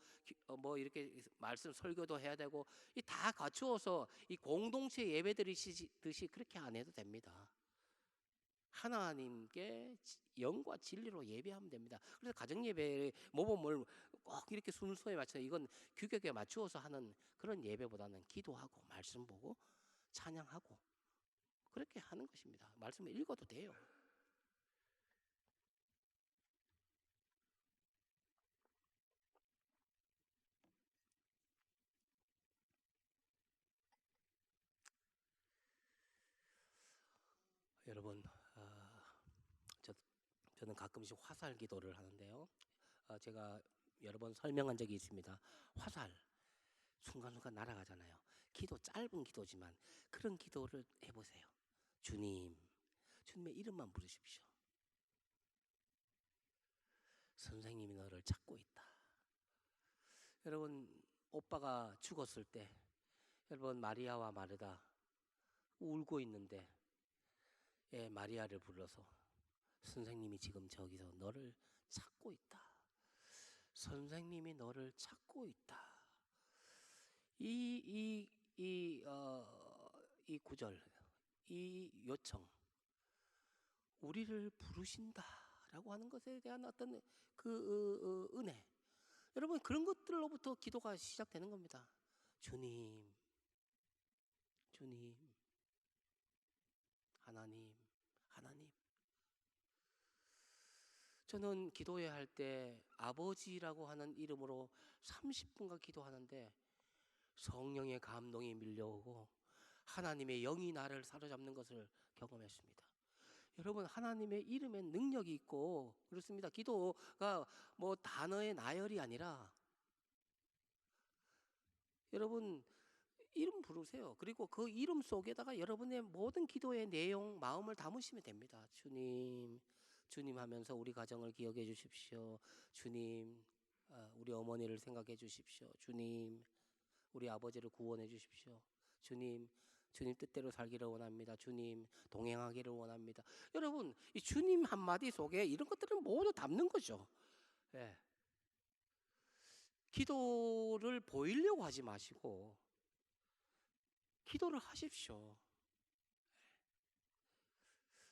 이렇게 말씀 설교도 해야 되고, 이 다 갖추어서 이 공동체 예배 드리시듯이 그렇게 안 해도 됩니다. 하나님께 영과 진리로 예배하면 됩니다. 그래서 가정 예배의 모범을 꼭 이렇게 순서에 맞춰, 이건 규격에 맞추어서 하는 그런 예배보다는 기도하고 말씀 보고 찬양하고 그렇게 하는 것입니다. 말씀을 읽어도 돼요. 여러분, 저는 가끔씩 화살 기도를 하는데요. 제가 여러 번 설명한 적이 있습니다. 화살 순간순간 날아가잖아요. 기도, 짧은 기도지만 그런 기도를 해보세요. 주님의 이름만 부르십시오. 선생님이 너를 찾고 있다. 여러분, 오빠가 죽었을 때 여러분 마리아와 마르다 울고 있는데 마리아를 불러서 선생님이 지금 저기서 너를 찾고 있다. 선생님이 너를 찾고 있다. 이 구절, 이 요청, 우리를 부르신다라고 하는 것에 대한 어떤 그 은혜, 여러분 그런 것들로부터 기도가 시작되는 겁니다. 주님, 하나님. 저는 기도해야 할 때 아버지라고 하는 이름으로 30분간 기도하는데 성령의 감동이 밀려오고 하나님의 영이 나를 사로잡는 것을 경험했습니다. 여러분, 하나님의 이름에 능력이 있고 그렇습니다. 기도가 단어의 나열이 아니라 여러분 이름 부르세요. 그리고 그 이름 속에다가 여러분의 모든 기도의 내용, 마음을 담으시면 됩니다. 주님 하면서 우리 가정을 기억해 주십시오. 주님, 우리 어머니를 생각해 주십시오. 주님, 우리 아버지를 구원해 주십시오. 주님, 주님 뜻대로 살기를 원합니다. 주님, 동행하기를 원합니다. 여러분, 이 주님 한마디 속에 이런 것들은 모두 담는 거죠. 예. 기도를 보이려고 하지 마시고 기도를 하십시오.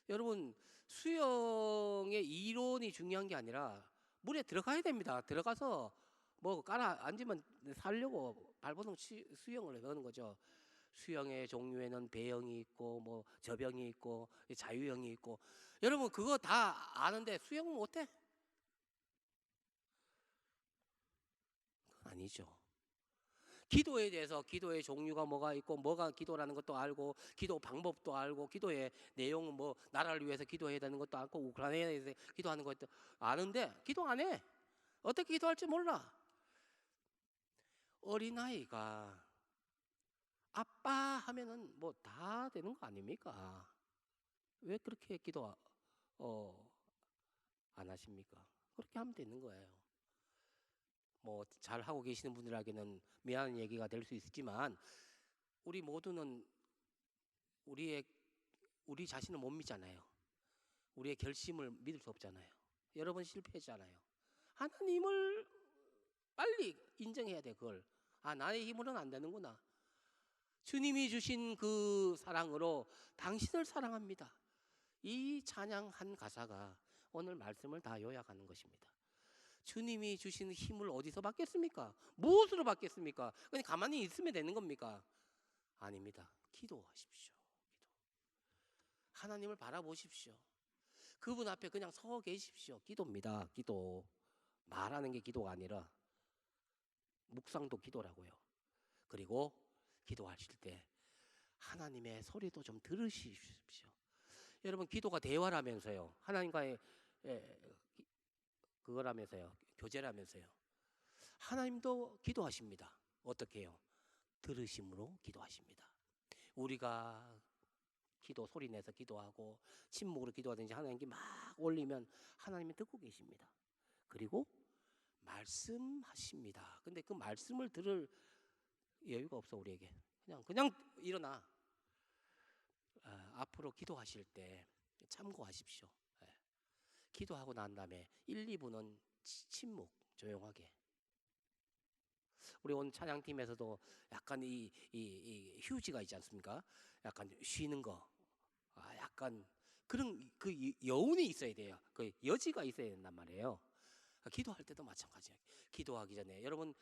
여러분, 수영의 이론이 중요한 게 아니라 물에 들어가야 됩니다. 들어가서 뭐 깔아 앉으면 살려고 발버둥 수영을 하는 거죠. 수영의 종류에는 배영이 있고 뭐 저병이 있고 자유형이 있고, 여러분 그거 다 아는데 수영 못해? 그건 아니죠. 기도에 대해서 기도의 종류가 뭐가 있고 뭐가 기도라는 것도 알고 기도 방법도 알고 기도의 내용은 뭐 나라를 위해서 기도해야 되는 것도 알고 우크라이나에 대해서 기도하는 것도 아는데 기도 안 해. 어떻게 기도할지 몰라. 어린아이가 아빠 하면은 뭐 다 되는 거 아닙니까? 왜 그렇게 기도 안 하십니까? 그렇게 하면 되는 거예요. 뭐 잘 하고 계시는 분들에게는 미안한 얘기가 될 수 있지만 우리 모두는 우리 자신을 못 믿잖아요. 우리의 결심을 믿을 수 없잖아요. 여러 번 실패했잖아요. 하나님을 빨리 인정해야 돼. 그걸 나의 힘으로는 안 되는구나. 주님이 주신 그 사랑으로 당신을 사랑합니다. 이 찬양 한 가사가 오늘 말씀을 다 요약하는 것입니다. 주님이 주신 힘을 어디서 받겠습니까? 무엇으로 받겠습니까? 그냥 가만히 있으면 되는 겁니까? 아닙니다. 기도하십시오. 하나님을 바라보십시오. 그분 앞에 그냥 서 계십시오. 기도입니다. 기도. 말하는 게 기도가 아니라 묵상도 기도라고요. 그리고 기도하실 때 하나님의 소리도 좀 들으십시오. 여러분, 기도가 대화라면서요. 하나님과의 그거라면서요. 교제라면서요. 하나님도 기도하십니다. 어떻게 해요? 들으심으로 기도하십니다. 우리가 기도 소리 내서 기도하고 침묵으로 기도하든지 하나님께 막 올리면 하나님이 듣고 계십니다. 그리고 말씀하십니다. 근데 그 말씀을 들을 여유가 없어 우리에게. 그냥 일어나. 앞으로 기도하실 때 참고하십시오. 기도하고 난 다음에 1, 2분은 침묵, 조용하게. 우리 오늘 찬양팀에서도 약간 이 휴지가 있지 않습니까? 약간 쉬는 거, 약간 그런 그 여운이 있어야 돼요. 그 여지가 있어야 된단 말이에요. 기도할 때도 마찬가지예요. 기도하기 전에 여러분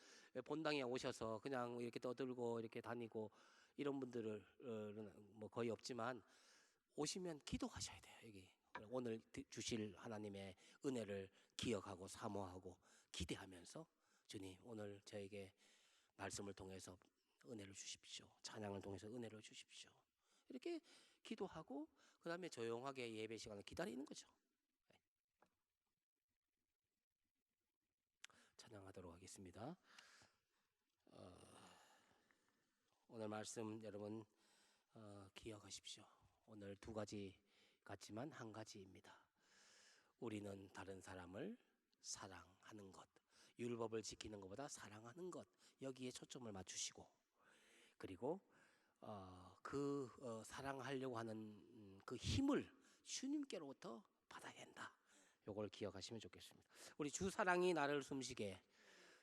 본당에 오셔서 그냥 이렇게 떠들고 이렇게 다니고 이런 분들은 뭐 거의 없지만 오시면 기도하셔야 돼요. 여기 오늘 주실 하나님의 은혜를 기억하고 사모하고 기대하면서 주님 오늘 저에게 말씀을 통해서 은혜를 주십시오. 찬양을 통해서 은혜를 주십시오. 이렇게 기도하고 그 다음에 조용하게 예배 시간을 기다리는 거죠. 찬양하도록 하겠습니다. 오늘 말씀 여러분 기억하십시오. 오늘 두 가지 같지만 한 가지입니다. 우리는 다른 사람을 사랑하는 것, 율법을 지키는 것보다 사랑하는 것, 여기에 초점을 맞추시고, 그리고 사랑하려고 하는 그 힘을 주님께로부터 받아야 된다. 요걸 기억하시면 좋겠습니다. 우리 주 사랑이 나를 숨쉬게,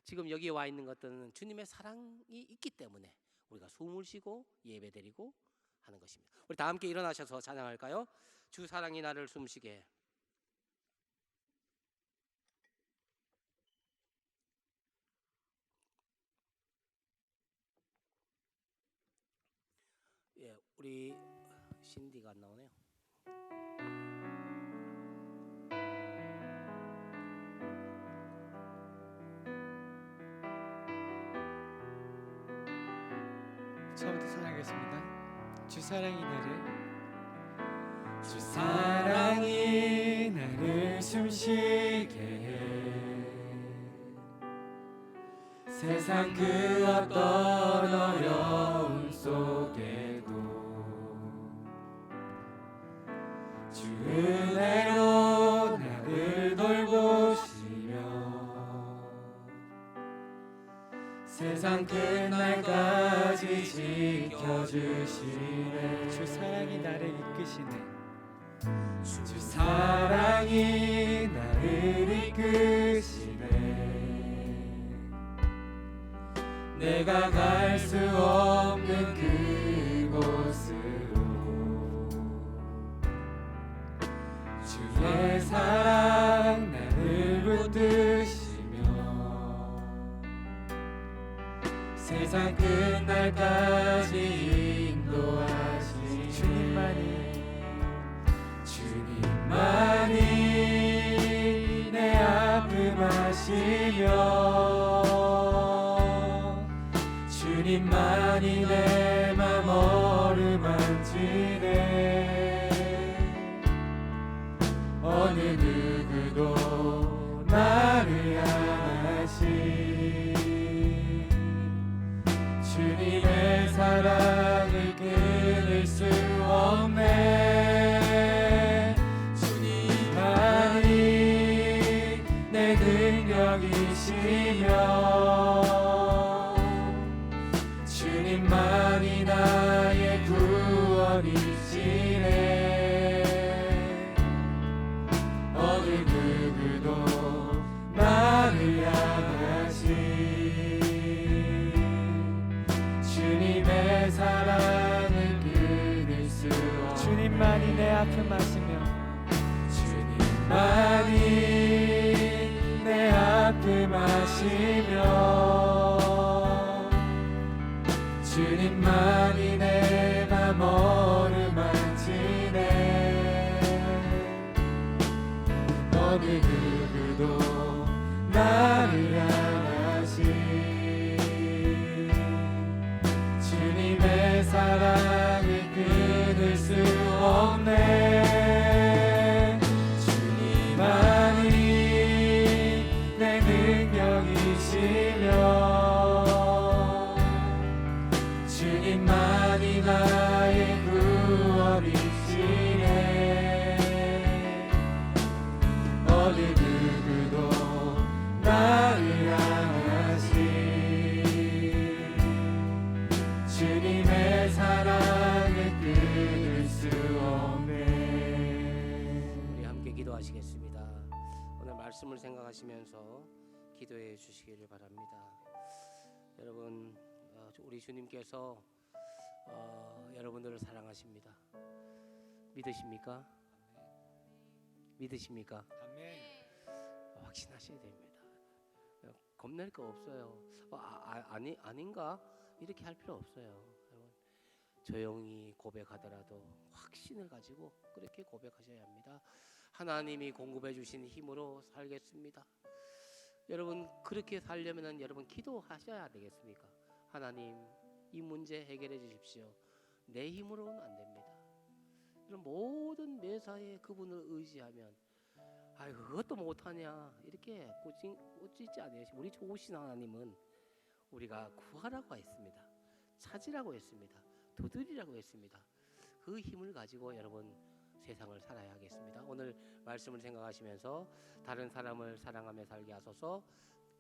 지금 여기 와 있는 것들은 주님의 사랑이 있기 때문에 우리가 숨을 쉬고 예배드리고 하는 것입니다. 우리 다 함께 일어나셔서 찬양할까요? 주 사랑이 나를 숨쉬게. 예, 우리 신디가 안 나오네요. 처음부터 찬양하겠습니다. 주 사랑이 나를 숨쉬게 해. 세상 그 어떤 어려움 속에도 주 은혜로 나를 돌보시며 세상 끝날까 지켜주시네. 주 사랑이 나를 이끄시네. 주 사랑이 나를 이끄시네. 내가 갈 수 없는 그곳으로 주의 사랑 나를 붙드시며 세상 끝날까지 인도하시 주님만이 내 아픔 아시며 주님만이 내 맘 어루만지네. 어느 누구도 나를 향하시 주님의 사랑을 끊을 수 없네. 주님만이 내 능력이시며 주님만이 나의 구원이시네. 어느 누구도 나를 향하시 주님의 사랑을 끊을 수 없네. 주님만이 내 아픔 아시며 주님만이 내 아픔 아시며 주님만이 내 맘 어루만지네. 어느 누구도 나를 향하시 주님의 사랑을 끊을 수 없네. 주님만이 내 능력이시며 주님만이 나의 구원이시네. 어느 누구도 나를 향하시 주님의 사랑을 끊을 수 없네. 우리 함께 기도하시겠습니다. 오늘 말씀을 생각하시면서 기도해 주시기를 바랍니다. 여러분, 우리 주님께서 여러분들을 사랑하십니다. 믿으십니까? 믿으십니까? 아멘. 확신하셔야 됩니다. 겁낼 거 없어요. 아닌가? 이렇게 할 필요 없어요. 여러분, 조용히 고백하더라도 확신을 가지고 그렇게 고백하셔야 합니다. 하나님이 공급해 주신 힘으로 살겠습니다. 여러분, 그렇게 살려면 여러분 기도하셔야 되겠습니까? 하나님, 이 문제 해결해 주십시오. 내 힘으로는 안 됩니다. 이런 모든 매사에 그분을 의지하면 그것도 못하냐 이렇게 꾸짖지 않으시. 우리 좋으신 하나님은 우리가 구하라고 했습니다. 찾으라고 했습니다. 두드리라고 했습니다. 그 힘을 가지고 여러분 세상을 살아야 하겠습니다. 오늘 말씀을 생각하시면서 다른 사람을 사랑하며 살게 하소서.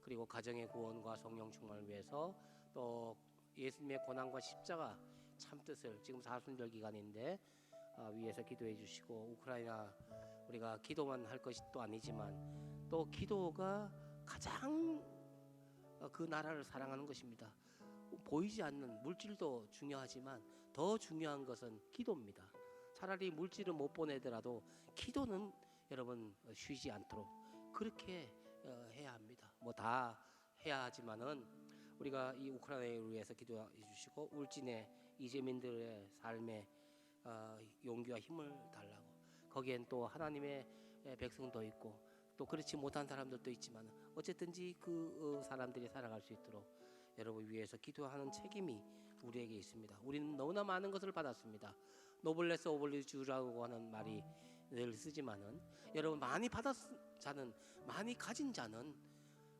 그리고 가정의 구원과 성령 충만을 위해서 또 예수님의 고난과 십자가 참뜻을 지금 사순절 기간인데 위해서 기도해 주시고, 우크라이나 우리가 기도만 할 것이 또 아니지만 또 기도가 가장 그 나라를 사랑하는 것입니다. 보이지 않는 물질도 중요하지만 더 중요한 것은 기도입니다. 차라리 물질은 못 보내더라도 기도는 여러분 쉬지 않도록 그렇게 해야 합니다. 뭐 다 해야 하지만은 우리가 이 우크라이나를 위해서 기도해 주시고 울진의 이재민들의 삶에 용기와 힘을 달라고, 거기엔 또 하나님의 백성도 있고 또 그렇지 못한 사람들도 있지만 어쨌든지 그 사람들이 살아갈 수 있도록 여러분 위해서 기도하는 책임이 우리에게 있습니다. 우리는 너무나 많은 것을 받았습니다. 노블레스 오블리주라고 하는 말이 늘 쓰지만은 여러분, 많이 받았 자는, 많이 가진 자는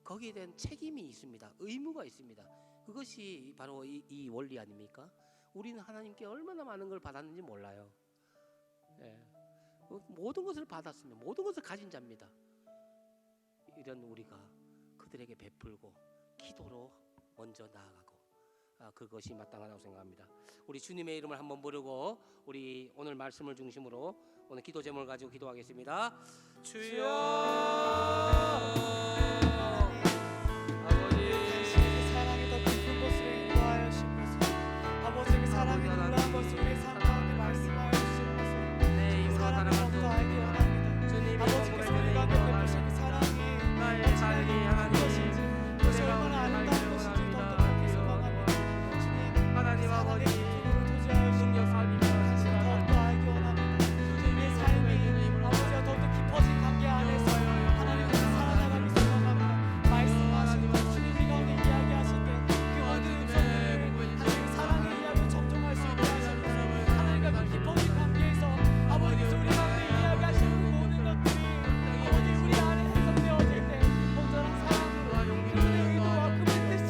거기에 대한 책임이 있습니다. 의무가 있습니다. 그것이 바로 이 원리 아닙니까? 우리는 하나님께 얼마나 많은 걸 받았는지 몰라요. 모든 것을 받았으면 모든 것을 가진 자입니다. 이런 우리가 그들에게 베풀고 기도로 먼저 나아가고 그것이 마땅하다고 생각합니다. 우리 주님의 이름을 한번 부르고 우리 오늘 말씀을 중심으로 오늘 기도 제목을 가지고 기도하겠습니다. 주여 당신의 사랑이 더 깊은 곳으로 인도하여 주시옵소서. 아버지 그 사랑이 놀라운 것을 우리의 삶 가운데 말씀하여 주시옵소서. 내 입으로 사랑을 사랑할 더욱더 수 알기 없습니다. 원합니다. 주님의 아버지께서 몸을 우리 가운데 내리고 베푸신 그 사랑이 나의 삶이 하나님 무엇인지 그것이 얼마나 아름다운 것인지 더욱더 보기 소망합니다. 주님 하나님 아버지 능력 삶이며 당신을 더욱더 알기 원합니다. 우리의 삶이 아버지와 더욱더 깊어진 관계 안에서 하나님을 살아나가기 소망합니다. 말씀하신 것 주님이 가운데 이야기하실 때 그 모든 음성들을 하나님의 사랑의 이야기를 정정할 수 있게 하셔서 하나님과 그 깊어진 관계에서 아버지께서 우리 가운데 이야기하시는 그 모든 것들이 아버지 우리 안에 해석되어질 때 온전한 사랑으로 그분의 의도와 그분의 뜻이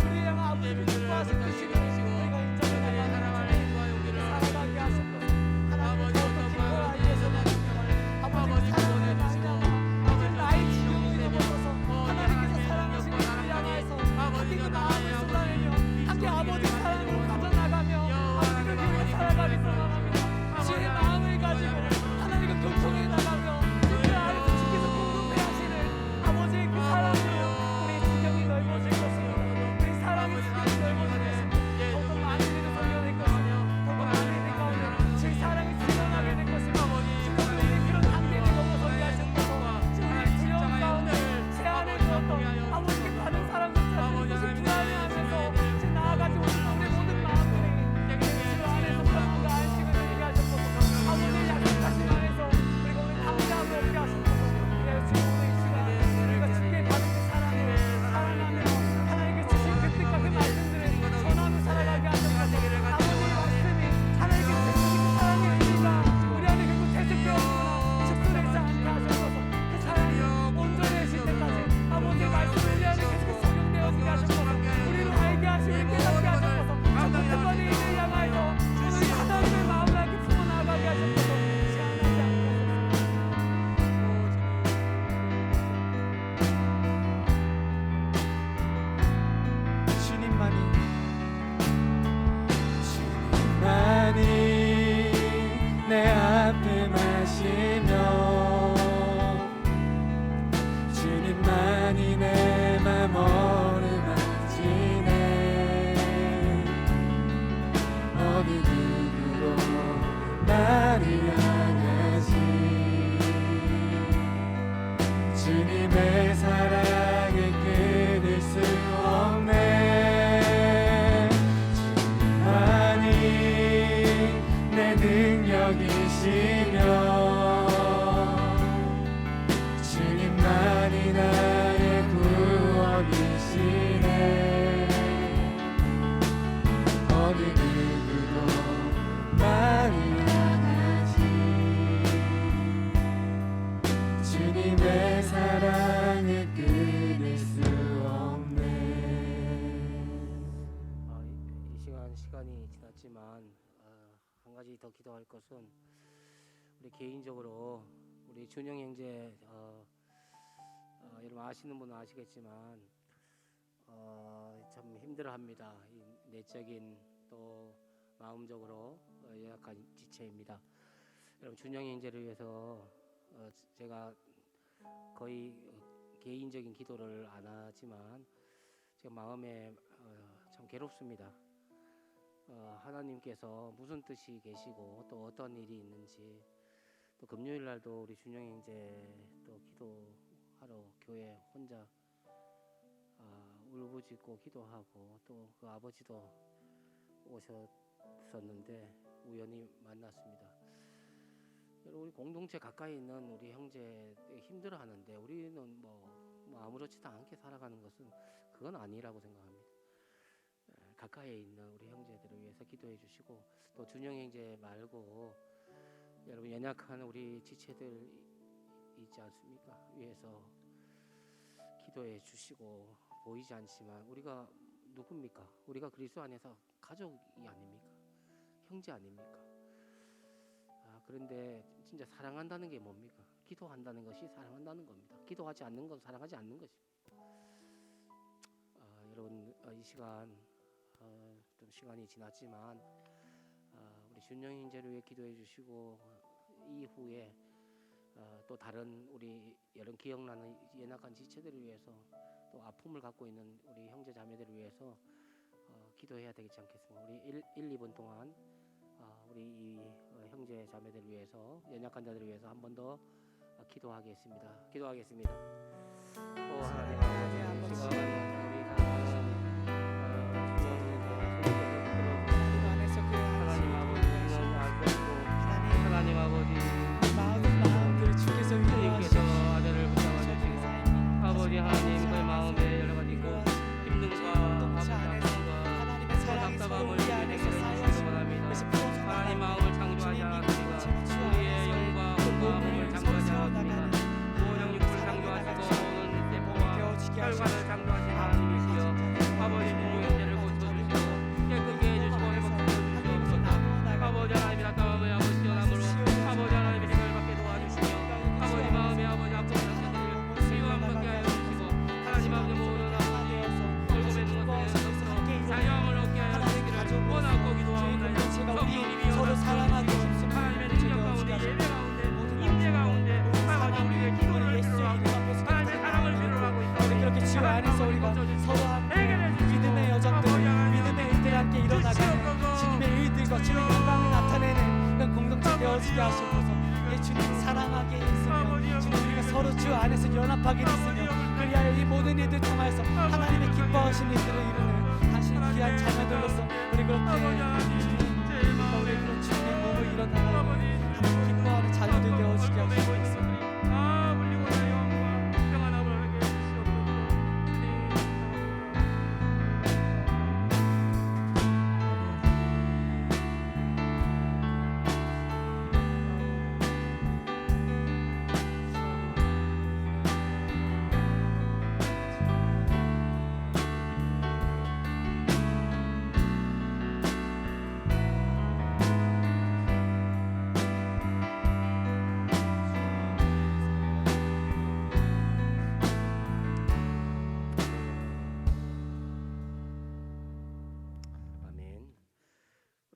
우리 향한 아버지를 기뻐하신 뜻이니 우리가 인정해 나가는 살아가게 하셨고 하나님을 더욱더 기뻐하기 위해서는 아버지의 사랑을 말미암아 아버지 나의 지경이 넘어서서 하나님께서 사랑하신 우리를 향해서 함께 그 마음을 쏟아내며 함께 아버지 사랑으로 가져나가며 아버지 그 교회 살아가기 소망합니다. 주의 마음을 가지고 하나님과 교통해 나가며 그 안에서 주께서 공급해 하시는 아버지의 그 사랑으로 우리의 지경이 넓어질 것입니다. 우리 사랑의 지경이 넓어질 것입니다. 더욱더 많은 일을 살려낼 것이며 더욱더 많은 일을 가운데 주의 사랑이 드러나게 될 것입니다. 주께서 우리 그런 단계를 넘어서게 하셨고 우리의 두려움 가운데 제 안에 있었던 아버지께 받은 사랑을 찾는 것을 불안해하면서 이제 나아가지 못한 우리 모든 마음들이 주 안에서 평안과 안식을 누리게 하셨고 아버지의 약속하신 안에서 우리가 오늘 감사함을 얻게 하셨고 그래서 주님 오늘 이 시간 우리가 주께 받은 그 사랑을 사랑하며 하나님께 주신 그 뜻과 그 말씀들을 전하며 살아가게 하셨고 아버지의 말씀이 하나님께 주신 그 사랑의 의미가 우리 안에 결국 대적되었구나 축소되지 않게 하셨어서 그 사랑이 온전해질 때까지 아버지의 말씀이 우리 안에 계속 적용되어지게 하셨어서 우리를 알게 하시고 깨닫게 하셨어서 저 고통받는 이를 향하여서 오늘 하나님의 마음을 함께 품어나가게 하셨어서 제한하지 않게 하셨어서 주님만이 주님만이 내 아픔하시며 주님만이 내 맘 어루만지네 어느 누구도 나를 향하지 주님의 사랑을 끊을 수 없네 주님만이 내 능력이시며 주님만이 나의 구원이시네 어느 누구도 나를 향하지 주님의 사랑을 끊을 수 없네 이 시간이 지났지만 한 가지 더 기도할 것은 우리 개인적으로 우리 준영 형제 여러분 아시는 분은 아시겠지만 참 힘들어합니다. 이 내적인 또 마음적으로 연약한 지체입니다. 여러분 준영 형제를 위해서 제가 거의 개인적인 기도를 안 하지만 제 마음에 참 괴롭습니다. 하나님께서 무슨 뜻이 계시고 또 어떤 일이 있는지 또 금요일 날도 우리 준영 형제 또 기도하러 교회 혼자 울부짖고 기도하고 또 그 아버지도 오셨었는데 우연히 만났습니다. 여러분 우리 공동체 가까이 있는 우리 형제 힘들어하는데 우리는 뭐 아무렇지도 않게 살아가는 것은 그건 아니라고 생각합니다. 가까이에 있는 우리 형제들을 위해서 기도해 주시고 또 준영 형제 말고 여러분 연약한 우리 지체들 있지 않습니까? 위해서 기도해 주시고 보이지 않지만 우리가 누굽니까? 우리가 그리스도 안에서 가족이 아닙니까? 형제 아닙니까? 그런데 진짜 사랑한다는 게 뭡니까? 기도한다는 것이 사랑한다는 겁니다. 기도하지 않는 건 사랑하지 않는 것입니다. 여러분 이 시간 좀 시간이 지났지만 우리 준영 형제를 위해 기도해 주시고 이후에 또 다른 우리 여러 기억나는 연약한 지체들을 위해서 또 아픔을 갖고 있는 우리 형제 자매들을 위해서 기도해야 되겠지 않겠습니까? 우리 1-2분 동안 우리 이 형제 자매들을 위해서 연약한 자들을 위해서 한 번 더 기도하겠습니다. 기도하겠습니다. 하나님 아버지, 이 시간 우리 하나님 아버지는 알고 하나님 아버지 마음은 마음대로 주께서 주님께서 위로하시옵소서. 아들을 붙잡아 주시고 아버지 하나님 그의 마음에 여러 가지 힘듦과 공동체 안에서 아픔과 하나님의 사랑이 서로 답답함을 우리 안에서 주님께 쌓여지고 주시기 바랍니다. 그것이 풀어져 하나님 나가는 마음을 창조하지 않았습니다. 우리의 영과 몸과 몸을 창조하지 않았습니다. 구원형 육부를 창조하시고 오늘 세포와 혈관을 창조하신 하나님이시여 아버지 주님 형제를 고쳐주시고 깨끗게 해주시고 회복시켜 주시옵소서. 아버지 하나님이 답답함을 아버지 시원함으로 아버지 하나님이 해결받게 도와주시며 아버지 마음에 아버지 아픈 형제들을 위로함 받게 하여 주시고 하나님 아버지 모든 골고루 있는 것에 자유함을 얻게 하여 주시기를 원하고 기도하옵나이다. 성령님이 서로 사랑하게 하십시오. 하나님의 능력 가운데 예배 가운데 임재 가운데 아버지 우리의 기도를 필요로 하고 하나님의 사랑을 필요로 하고 있다. 그렇게 주 안에서 우리가 서로 함께 믿음의 여정들, 믿음의 일들 함께 일어나가는 주님의 일들과 주의 영광을 나타내는 그런 공동체 되어지게 하시옵소서. 주님 사랑하게 있으며 주님 우리가 서로 주 안에서 연합하게 있으며 그리하여 이 모든 일들 통하여서 하나님의 기뻐하신 일들을 이루는 당신의 귀한 자녀들로서 우리 그렇게 주님 우리 그런 주님의 몸을 일어나가는 하나님 기뻐하는 자녀들 되어지게 하시옵소서.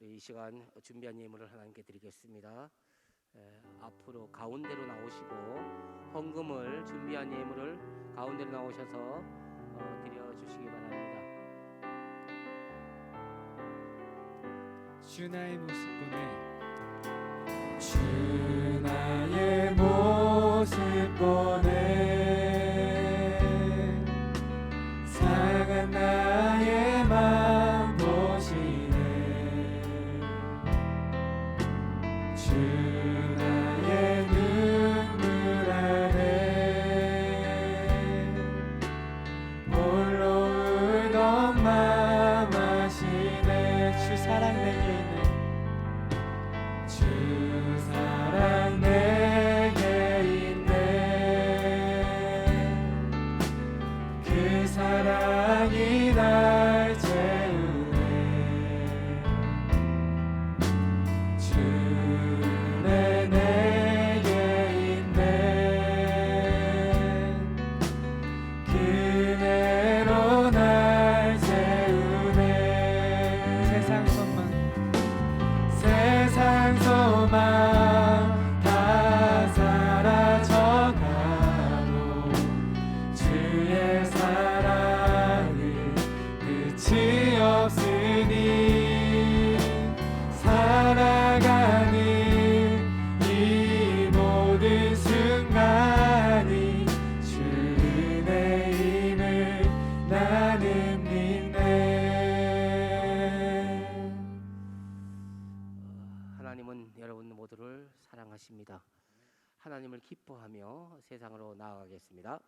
이 시간 준비한 예물을 하나님께 드리겠습니다. 앞으로 가운데로 나오시고 헌금을 준비한 예물을 가운데로 나오셔서 드려주시기 바랍니다. 주 나의 모습 보내 주 나의 모습 보내 상한 나의 맘 보시네 주 나의 눈물 안에 홀로 울던 맘 아시네 주 사랑 내게 있네 주 사랑 내게 있네 그 사랑이 날 채우네 주내 내게 있네 그대로 날 채우네 세상 소망 세상 소망 다 사라져가도 주의 사랑은 끝이 없으니 살아가는 이 모든 순간이 주 은혜임을 나는 믿네 하나님은 여러분 모두를 사랑하십니다. 하나님을 기뻐하며 세상으로 나아가겠습니다.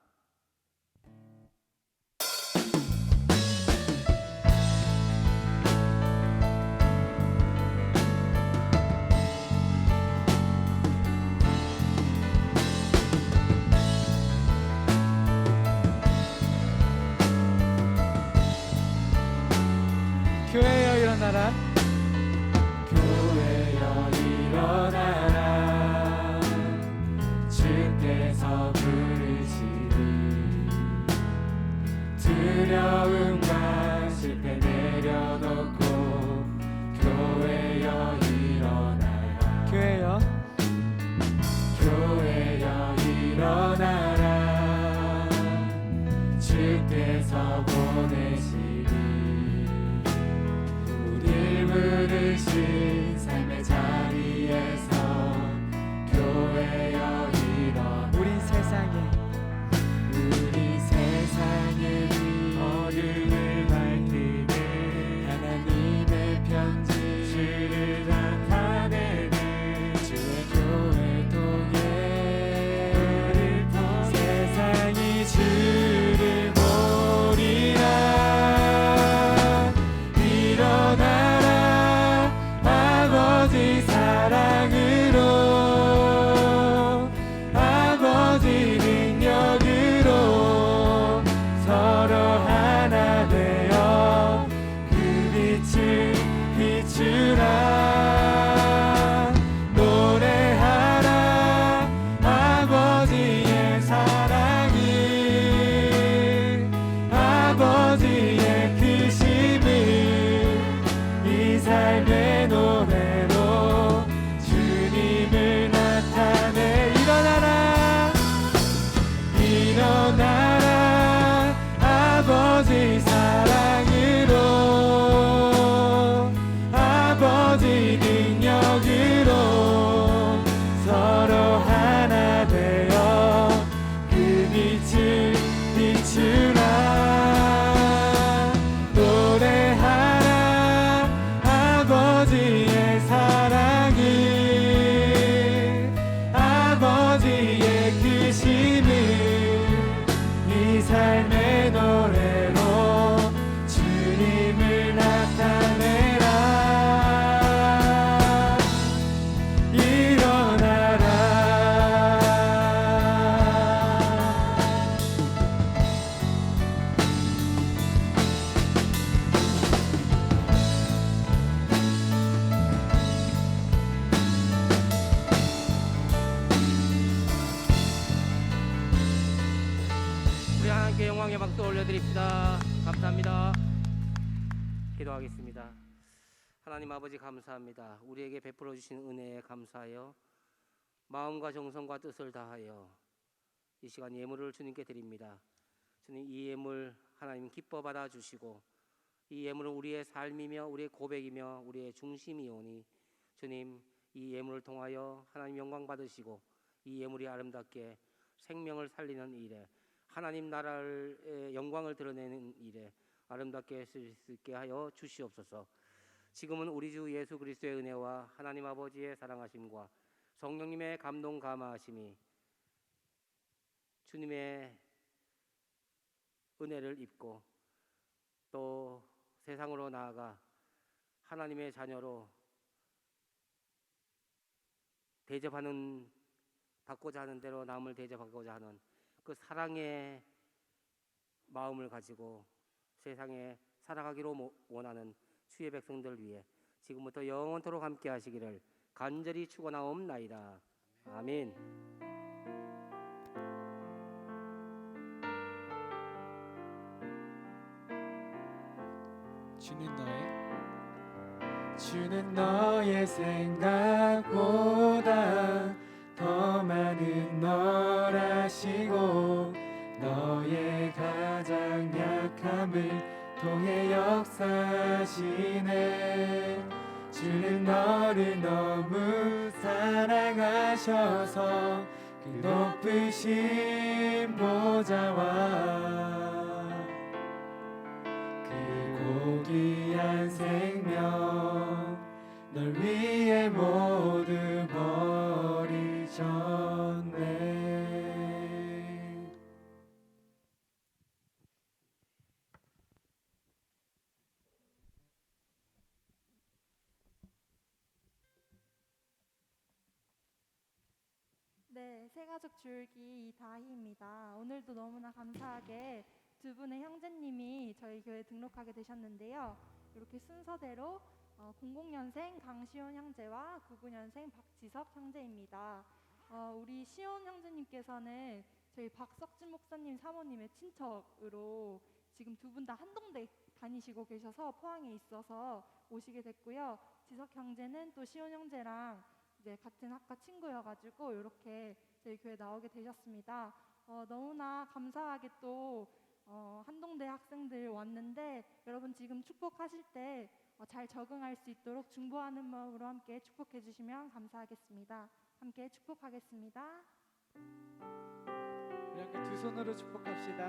교회여 일어나라 교회여 일어나라 주께서 부르시니 사랑으로 아버지 능력으로 서로 하나 되어 그 빛을 비추라. 노래하라 아버지의 사랑을, 아버지의 크심을 이 삶의 노래로 주님을 나타내. 일어나라 일어나라 아버지 사랑으로 아버지 능력으로 서로 하나 되어 그 빛을 비추라. 노래하라 아버지의 사랑을, 아버지의 크심을 이 삶의 노래로 주님을 나타내라. 일어나라. 우리 하나님께 영광의 박수 올려드립시다. 감사합니다. 기도하겠습니다. 하나님 아버지 감사합니다. 우리에게 베풀어 주신 은혜에 감사하여 마음과 정성과 뜻을 다하여 이 시간 예물을 주님께 드립니다. 주님, 이 예물 하나님 기뻐 받아 주시고 이 예물은 우리의 삶이며 우리의 고백이며 우리의 중심이오니 주님, 이 예물을 통하여 하나님 영광 받으시고 이 예물이 아름답게 생명을 살리는 일에, 하나님 나라의 영광을 드러내는 일에 아름답게 쓸 수 있게 하여 주시옵소서. 지금은 우리 주 예수 그리스도의 은혜와 하나님 아버지의 사랑하심과 성령님의 감동 감화하심이 주님의 은혜를 입고 또 세상으로 나아가 하나님의 자녀로 대접하는, 받고자 하는 대로 남을 대접하고자 하는 그 사랑의 마음을 가지고 세상에 살아가기로 원하는 주의 백성들 위해 지금부터 영원토록 함께 하시기를 간절히 축원하옵나이다. 아멘. 주는 너의 생각보다 더 많은 널 아시고 너의 가장 약함을 통해 역사하시네. 주는 너를 너무 사랑하셔서 그 높으신 보좌와 그 고귀한 생명 널 위해 모두 버리셨네. 네, 새가족 줄기 이다희입니다. 오늘도 너무나 감사하게 두 분의 형제님이 저희 교회에 등록하게 되셨는데요. 이렇게 순서대로 00년생 강시온 형제와 99년생 박지석 형제입니다. 우리 시온 형제님께서는 저희 박석진 목사님 사모님의 친척으로 지금 두 분 다 한동대 다니시고 계셔서 포항에 있어서 오시게 됐고요. 지석 형제는 또 시온 형제랑 이제 같은 학과 친구여가지고 이렇게 저희 교회 나오게 되셨습니다. 너무나 감사하게 또 한동대 학생들 왔는데 여러분 지금 축복하실 때 잘 적응할 수 있도록 중보하는 마음으로 함께 축복해 주시면 감사하겠습니다. 함께 축복하겠습니다. 우리 함께 두 손으로 축복합시다.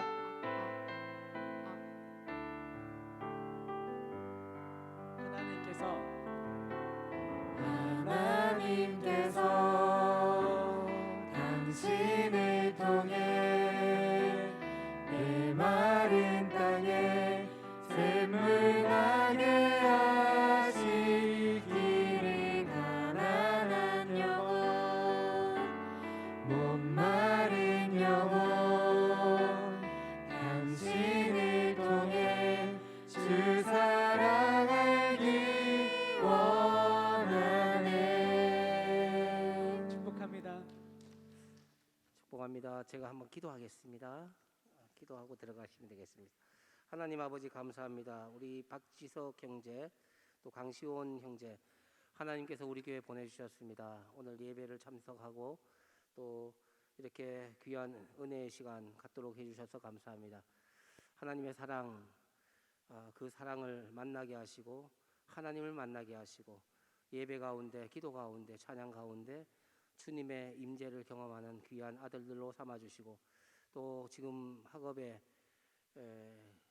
하나님께서 당신을 통해 메마른 땅에 샘물 나게 하시기를 바라네. 감사합니다. 제가 한번 기도하겠습니다. 기도하고 들어가시면 되겠습니다. 하나님 아버지 감사합니다. 우리 박지석 형제 또 강시원 형제 하나님께서 우리 교회 보내주셨습니다. 오늘 예배를 참석하고 또 이렇게 귀한 은혜의 시간 갖도록 해주셔서 감사합니다. 하나님의 사랑, 그 사랑을 만나게 하시고 하나님을 만나게 하시고 예배 가운데 기도 가운데 찬양 가운데 주님의 임재를 경험하는 귀한 아들들로 삼아주시고 또 지금 학업에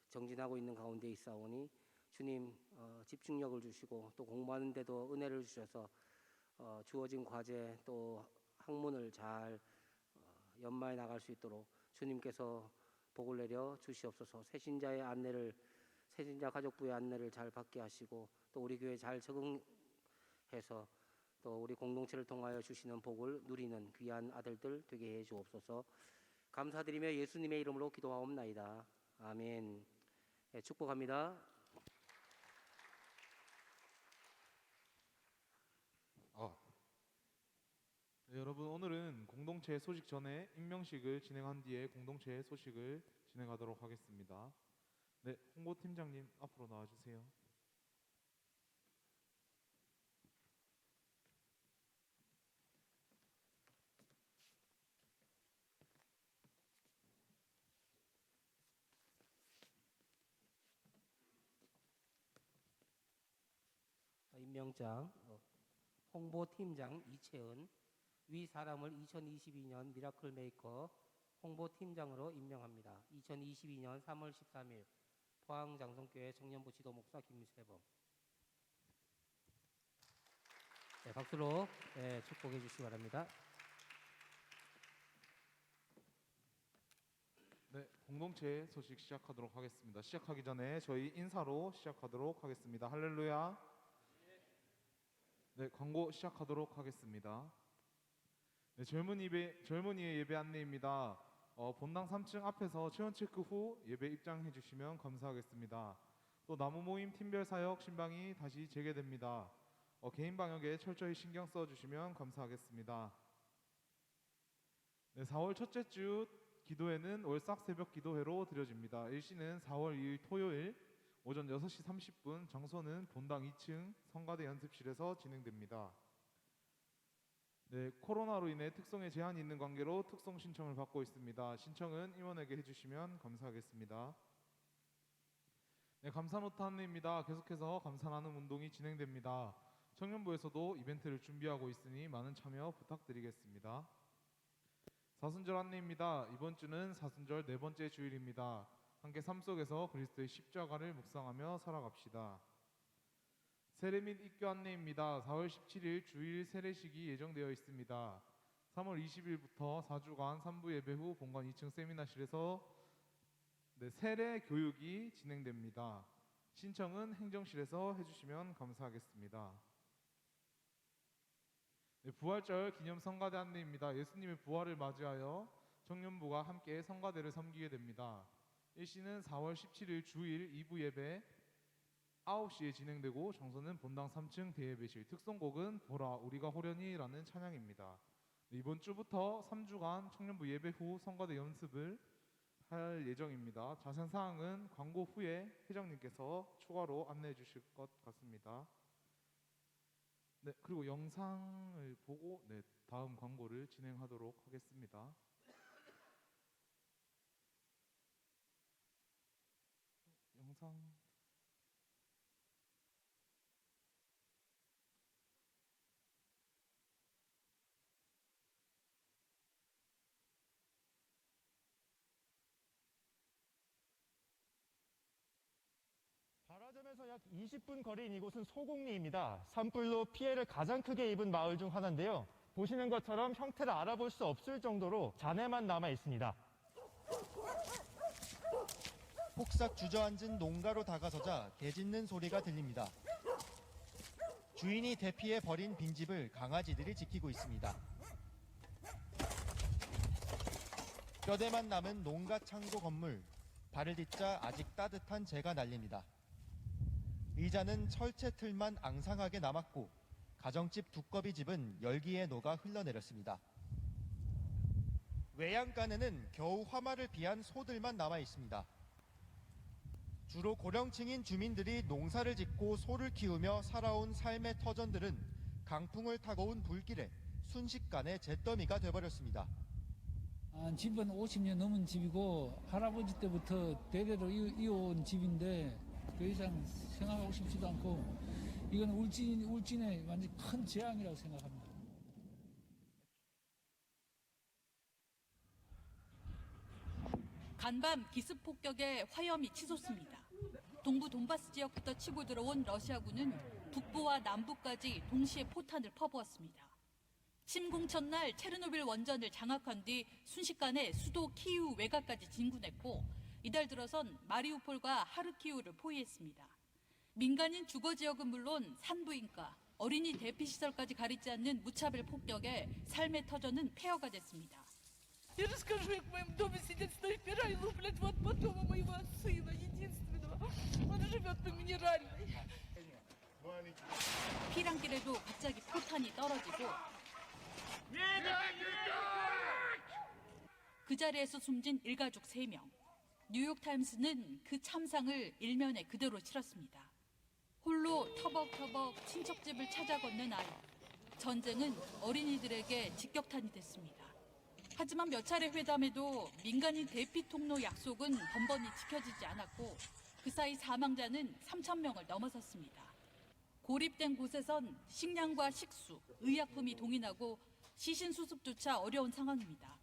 정진하고 있는 가운데 있사오니 주님 집중력을 주시고 또 공부하는데도 은혜를 주셔서 주어진 과제 또 학문을 잘 연마해 나갈 수 있도록 주님께서 복을 내려 주시옵소서. 새신자 가족부의 안내를 잘 받게 하시고 또 우리 교회 잘 적응해서 또 우리 공동체를 통하여 주시는 복을 누리는 귀한 아들들 되게 해 주옵소서. 감사드리며 예수님의 이름으로 기도하옵나이다. 아멘. 네, 축복합니다. 네, 여러분 오늘은 공동체 소식 전에 임명식을 진행한 뒤에 공동체 소식을 진행하도록 하겠습니다. 네, 홍보팀장님 앞으로 나와주세요. 임명장 홍보팀장 이채은 위 사람을 2022년 미라클 메이커 홍보팀장으로 임명합니다. 2022년 3월 13일 포항 장성교회 청년부 지도 목사 김세범. 네, 박수로 축복해 주시기 바랍니다. 네, 공동체 소식 시작하도록 하겠습니다. 시작하기 전에 저희 인사로 시작하도록 하겠습니다. 할렐루야. 네, 광고 시작하도록 하겠습니다. 네, 젊은이의 예배 안내입니다. 본당 3층 앞에서 체온 체크 후 예배 입장해 주시면 감사하겠습니다. 또 나무 모임 팀별 사역 신방이 다시 재개됩니다. 개인 방역에 철저히 신경 써 주시면 감사하겠습니다. 네, 4월 첫째 주 기도회는 월삭 새벽 기도회로 드려집니다. 일시는 4월 2일 토요일 오전 6시 30분, 장소는 본당 2층 성가대 연습실에서 진행됩니다. 네, 코로나로 인해 특송에 제한이 있는 관계로 특송 신청을 받고 있습니다. 신청은 임원에게 해주시면 감사하겠습니다. 네, 감사노트 안내입니다. 계속해서 감사 나눔 운동이 진행됩니다. 청년부에서도 이벤트를 준비하고 있으니 많은 참여 부탁드리겠습니다. 사순절 안내입니다. 이번 주는 사순절 네 번째 주일입니다. 함께 삶 속에서 그리스도의 십자가를 묵상하며 살아갑시다. 세례 및 입교 안내입니다. 4월 17일 주일 세례식이 예정되어 있습니다. 3월 20일부터 4주간 3부 예배 후 본관 2층 세미나실에서 세례 교육이 진행됩니다. 신청은 행정실에서 해주시면 감사하겠습니다. 네, 부활절 기념 성가대 안내입니다. 예수님의 부활을 맞이하여 청년부가 함께 성가대를 섬기게 됩니다. 일시는 4월 17일 주일 2부 예배 9시에 진행되고 장소는 본당 3층 대예배실. 특송곡은 보라 우리가 호련히라는 찬양입니다. 네, 이번 주부터 3주간 청년부 예배 후 성가대 연습을 할 예정입니다. 자세한 사항은 광고 후에 회장님께서 추가로 안내해 주실 것 같습니다. 네, 그리고 영상을 보고 다음 광고를 진행하도록 하겠습니다. 영상 발화점에서 약 20분 거리인 이곳은 소곡리입니다. 산불로 피해를 가장 크게 입은 마을 중 하나인데요. 보시는 것처럼 형태를 알아볼 수 없을 정도로 잔해만 남아 있습니다. 폭삭 주저앉은 농가로 다가서자 개 짖는 소리가 들립니다. 주인이 대피해 버린 빈집을 강아지들이 지키고 있습니다. 뼈대만 남은 농가 창고 건물, 발을 딛자 아직 따뜻한 재가 날립니다. 의자는 철제 틀만 앙상하게 남았고 가정집 두꺼비 집은 열기에 녹아 흘러내렸습니다. 외양간에는 겨우 화마를 비한 소들만 남아 있습니다. 주로 고령층인 주민들이 농사를 짓고 소를 키우며 살아온 삶의 터전들은 강풍을 타고 온 불길에 순식간에 잿더미가 돼버렸습니다. 집은 50년 넘은 집이고 할아버지 때부터 대대로 이어온 집인데 더 이상 생각하고 싶지도 않고 이건 울진의 완전 큰 재앙이라고 생각합니다. 간밤 기습 폭격에 화염이 치솟습니다. 동부 돈바스 지역부터 치고 들어온 러시아군은 북부와 남부까지 동시에 포탄을 퍼부었습니다. 침공 첫날 체르노빌 원전을 장악한 뒤 순식간에 수도 키이우 외곽까지 진군했고 이달 들어선 마리우폴과 하르키우를 포위했습니다. 민간인 주거 지역은 물론 산부인과, 어린이 대피 시설까지 가리지 않는 무차별 폭격에 삶의 터전은 폐허가 됐습니다. Я расскажу, как в моем доме сидят снайпера и луплят вот по дому моего сына, единственного. Он живет по минеральной. 피랑길에도 갑자기 포탄이 떨어지고 그 자리에서 숨진 일가족 3명. 뉴욕타임스는 그 참상을 일면에 그대로 실었습니다. 홀로 터벅터벅 친척집을 찾아 걷는 아이. 전쟁은 어린이들에게 직격탄이 됐습니다. 하지만 몇 차례 회담에도 민간인 대피 통로 약속은 번번이 지켜지지 않았고 그 사이 사망자는 3,000명을 넘어섰습니다. 고립된 곳에선 식량과 식수, 의약품이 동인하고 시신 수습조차 어려운 상황입니다.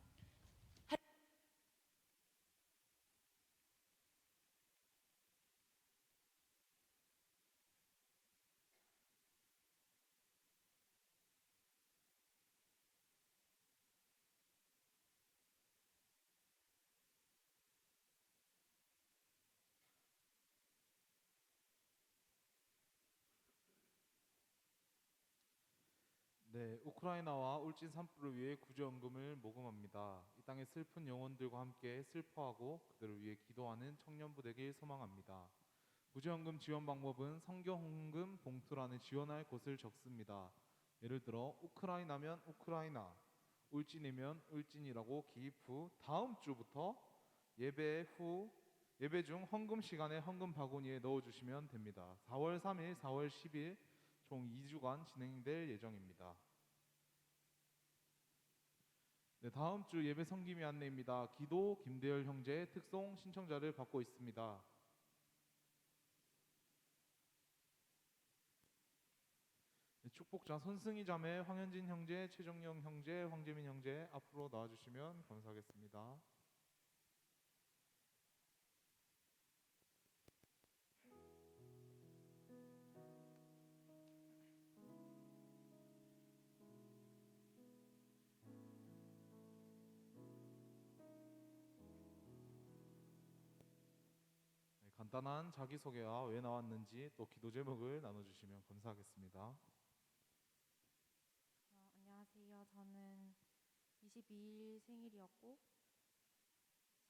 네, 우크라이나와 울진 산불을 위해 구조연금을 모금합니다. 이 땅의 슬픈 영혼들과 함께 슬퍼하고 그들을 위해 기도하는 청년부 되길 소망합니다. 구조연금 지원 방법은 성경헌금 봉투란에 지원할 곳을 적습니다. 예를 들어 우크라이나면 우크라이나, 울진이면 울진이라고 기입 후 다음 주부터 예배 중 헌금 시간에 헌금 바구니에 넣어주시면 됩니다. 4월 3일, 4월 10일 총 2주간 진행될 예정입니다. 네, 다음 주 예배 섬김의 안내입니다. 기도 김대열 형제 특송 신청자를 받고 있습니다. 네, 축복자 손승희 자매, 황현진 형제, 최정영 형제, 황재민 형제 앞으로 나와주시면 감사하겠습니다. 간단한 자기소개와 왜 나왔는지 또 기도 제목을 나눠주시면 감사하겠습니다. 안녕하세요. 저는 22일 생일이었고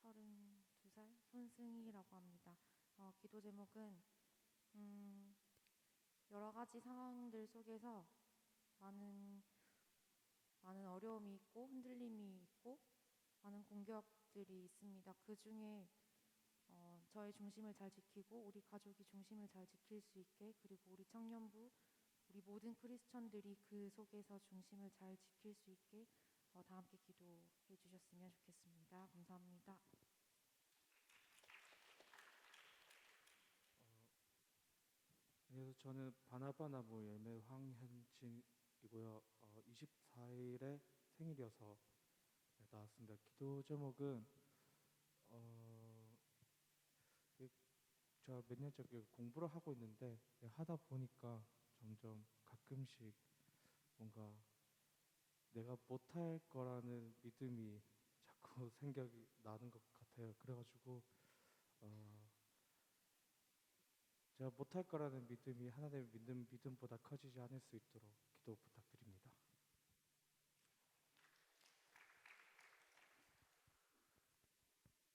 32살 손승희라고 합니다. 기도 제목은 여러 가지 상황들 속에서 많은 어려움이 있고 흔들림이 있고 많은 공격들이 있습니다. 그 중에 저의 중심을 잘 지키고 우리 가족이 중심을 잘 지킬 수 있게, 그리고 우리 청년부, 우리 모든 크리스천들이 그 속에서 중심을 잘 지킬 수 있게 다 함께 기도해 주셨으면 좋겠습니다. 감사합니다. 그래서 저는 바나바나무 열매 황현진이고요. 24일에 생일이어서 나왔습니다. 기도 제목은 제가 몇 년째 공부를 하고 있는데 하다 보니까 점점 가끔씩 뭔가 내가 못할 거라는 믿음이 자꾸 생각이 나는 것 같아요. 그래가지고 제가 못할 거라는 믿음이 하나님을 믿는 믿음보다 커지지 않을 수 있도록 기도 부탁드립니다.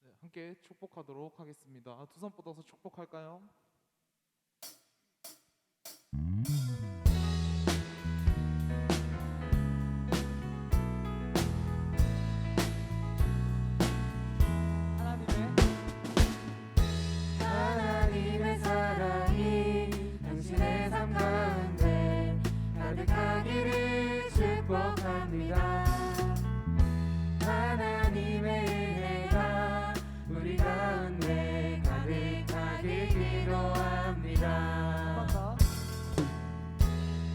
네, 함께 축복하도록 하겠습니다. 두 손 뻗어서 축복할까요? 축복합니다. 하나님의 은혜가 우리 가운데 가득하게 기도합니다.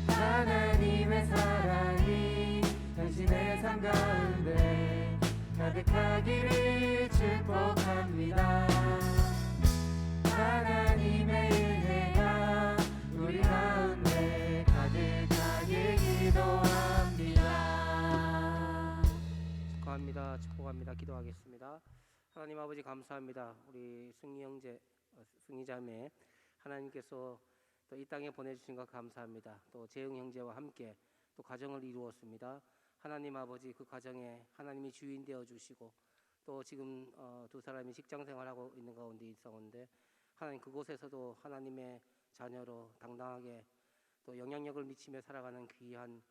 하나님의 사랑이 당신의 삶 가운데 가득하기를 축복합니다. 하나님의 은혜가 우리 가운데 가득하게 기도합니다. 축하합니다. 축복합니다. 기도하겠습니다. 하나님 아버지 감사합니다. 우리 승희 형제, 승희 자매 하나님께서 또 이 땅에 보내주신 것 감사합니다. 또 재흥 형제와 함께 또 가정을 이루었습니다. 하나님 아버지 그 가정에 하나님이 주인 되어 주시고 또 지금 두 사람이 직장 생활하고 있는 가운데 있었는데 하나님 그곳에서도 하나님의 자녀로 당당하게 또 영향력을 미치며 살아가는 귀한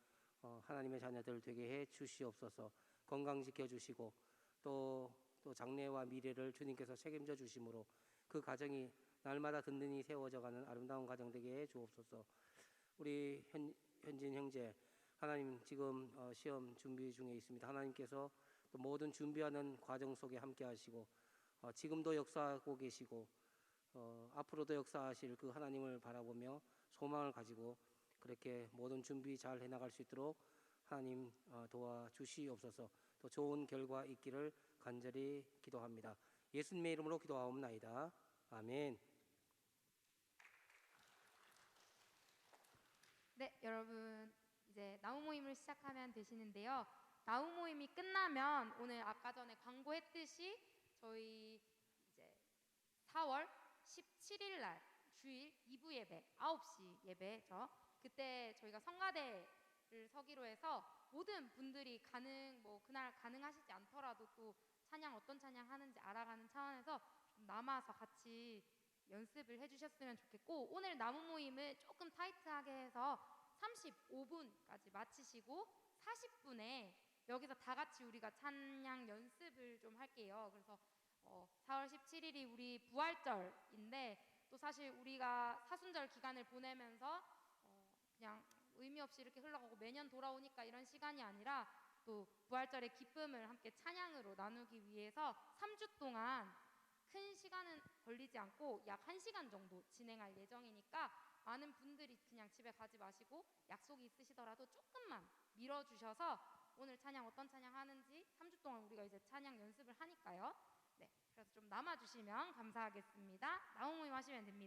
하나님의 자녀들 되게 해 주시옵소서. 건강 지켜주시고 또 장래와 미래를 주님께서 책임져 주심으로 그 가정이 날마다 든든히 세워져가는 아름다운 가정 되게 해 주옵소서. 우리 현진 형제 하나님 지금 시험 준비 중에 있습니다. 하나님께서 또 모든 준비하는 과정 속에 함께 하시고 지금도 역사하고 계시고 앞으로도 역사하실 그 하나님을 바라보며 소망을 가지고 그렇게 모든 준비 잘 해나갈 수 있도록 하나님 도와주시옵소서. 또 좋은 결과 있기를 간절히 기도합니다. 예수님의 이름으로 기도하옵나이다. 아멘. 네, 여러분 이제 나무 모임을 시작하면 되시는데요. 나무 모임이 끝나면 오늘 아까 전에 광고했듯이 저희 이제 4월 17일 날 주일 2부 예배 9시 예배죠. 그때 저희가 성가대를 서기로 해서 모든 분들이 그날 가능하시지 않더라도 또 찬양 어떤 찬양 하는지 알아가는 차원에서 좀 남아서 같이 연습을 해주셨으면 좋겠고 오늘 나무 모임을 조금 타이트하게 해서 35분까지 마치시고 40분에 여기서 다 같이 우리가 찬양 연습을 좀 할게요. 그래서 4월 17일이 우리 부활절인데 또 사실 우리가 사순절 기간을 보내면서 그냥 의미 없이 이렇게 흘러가고 매년 돌아오니까 이런 시간이 아니라 또 부활절의 기쁨을 함께 찬양으로 나누기 위해서 3주 동안 큰 시간은 걸리지 않고 약 1시간 정도 진행할 예정이니까 많은 분들이 그냥 집에 가지 마시고 약속이 있으시더라도 조금만 미뤄주셔서 오늘 찬양 어떤 찬양 하는지 3주 동안 우리가 이제 찬양 연습을 하니까요. 네, 그래서 좀 남아주시면 감사하겠습니다. 나무 모임 하시면 됩니다.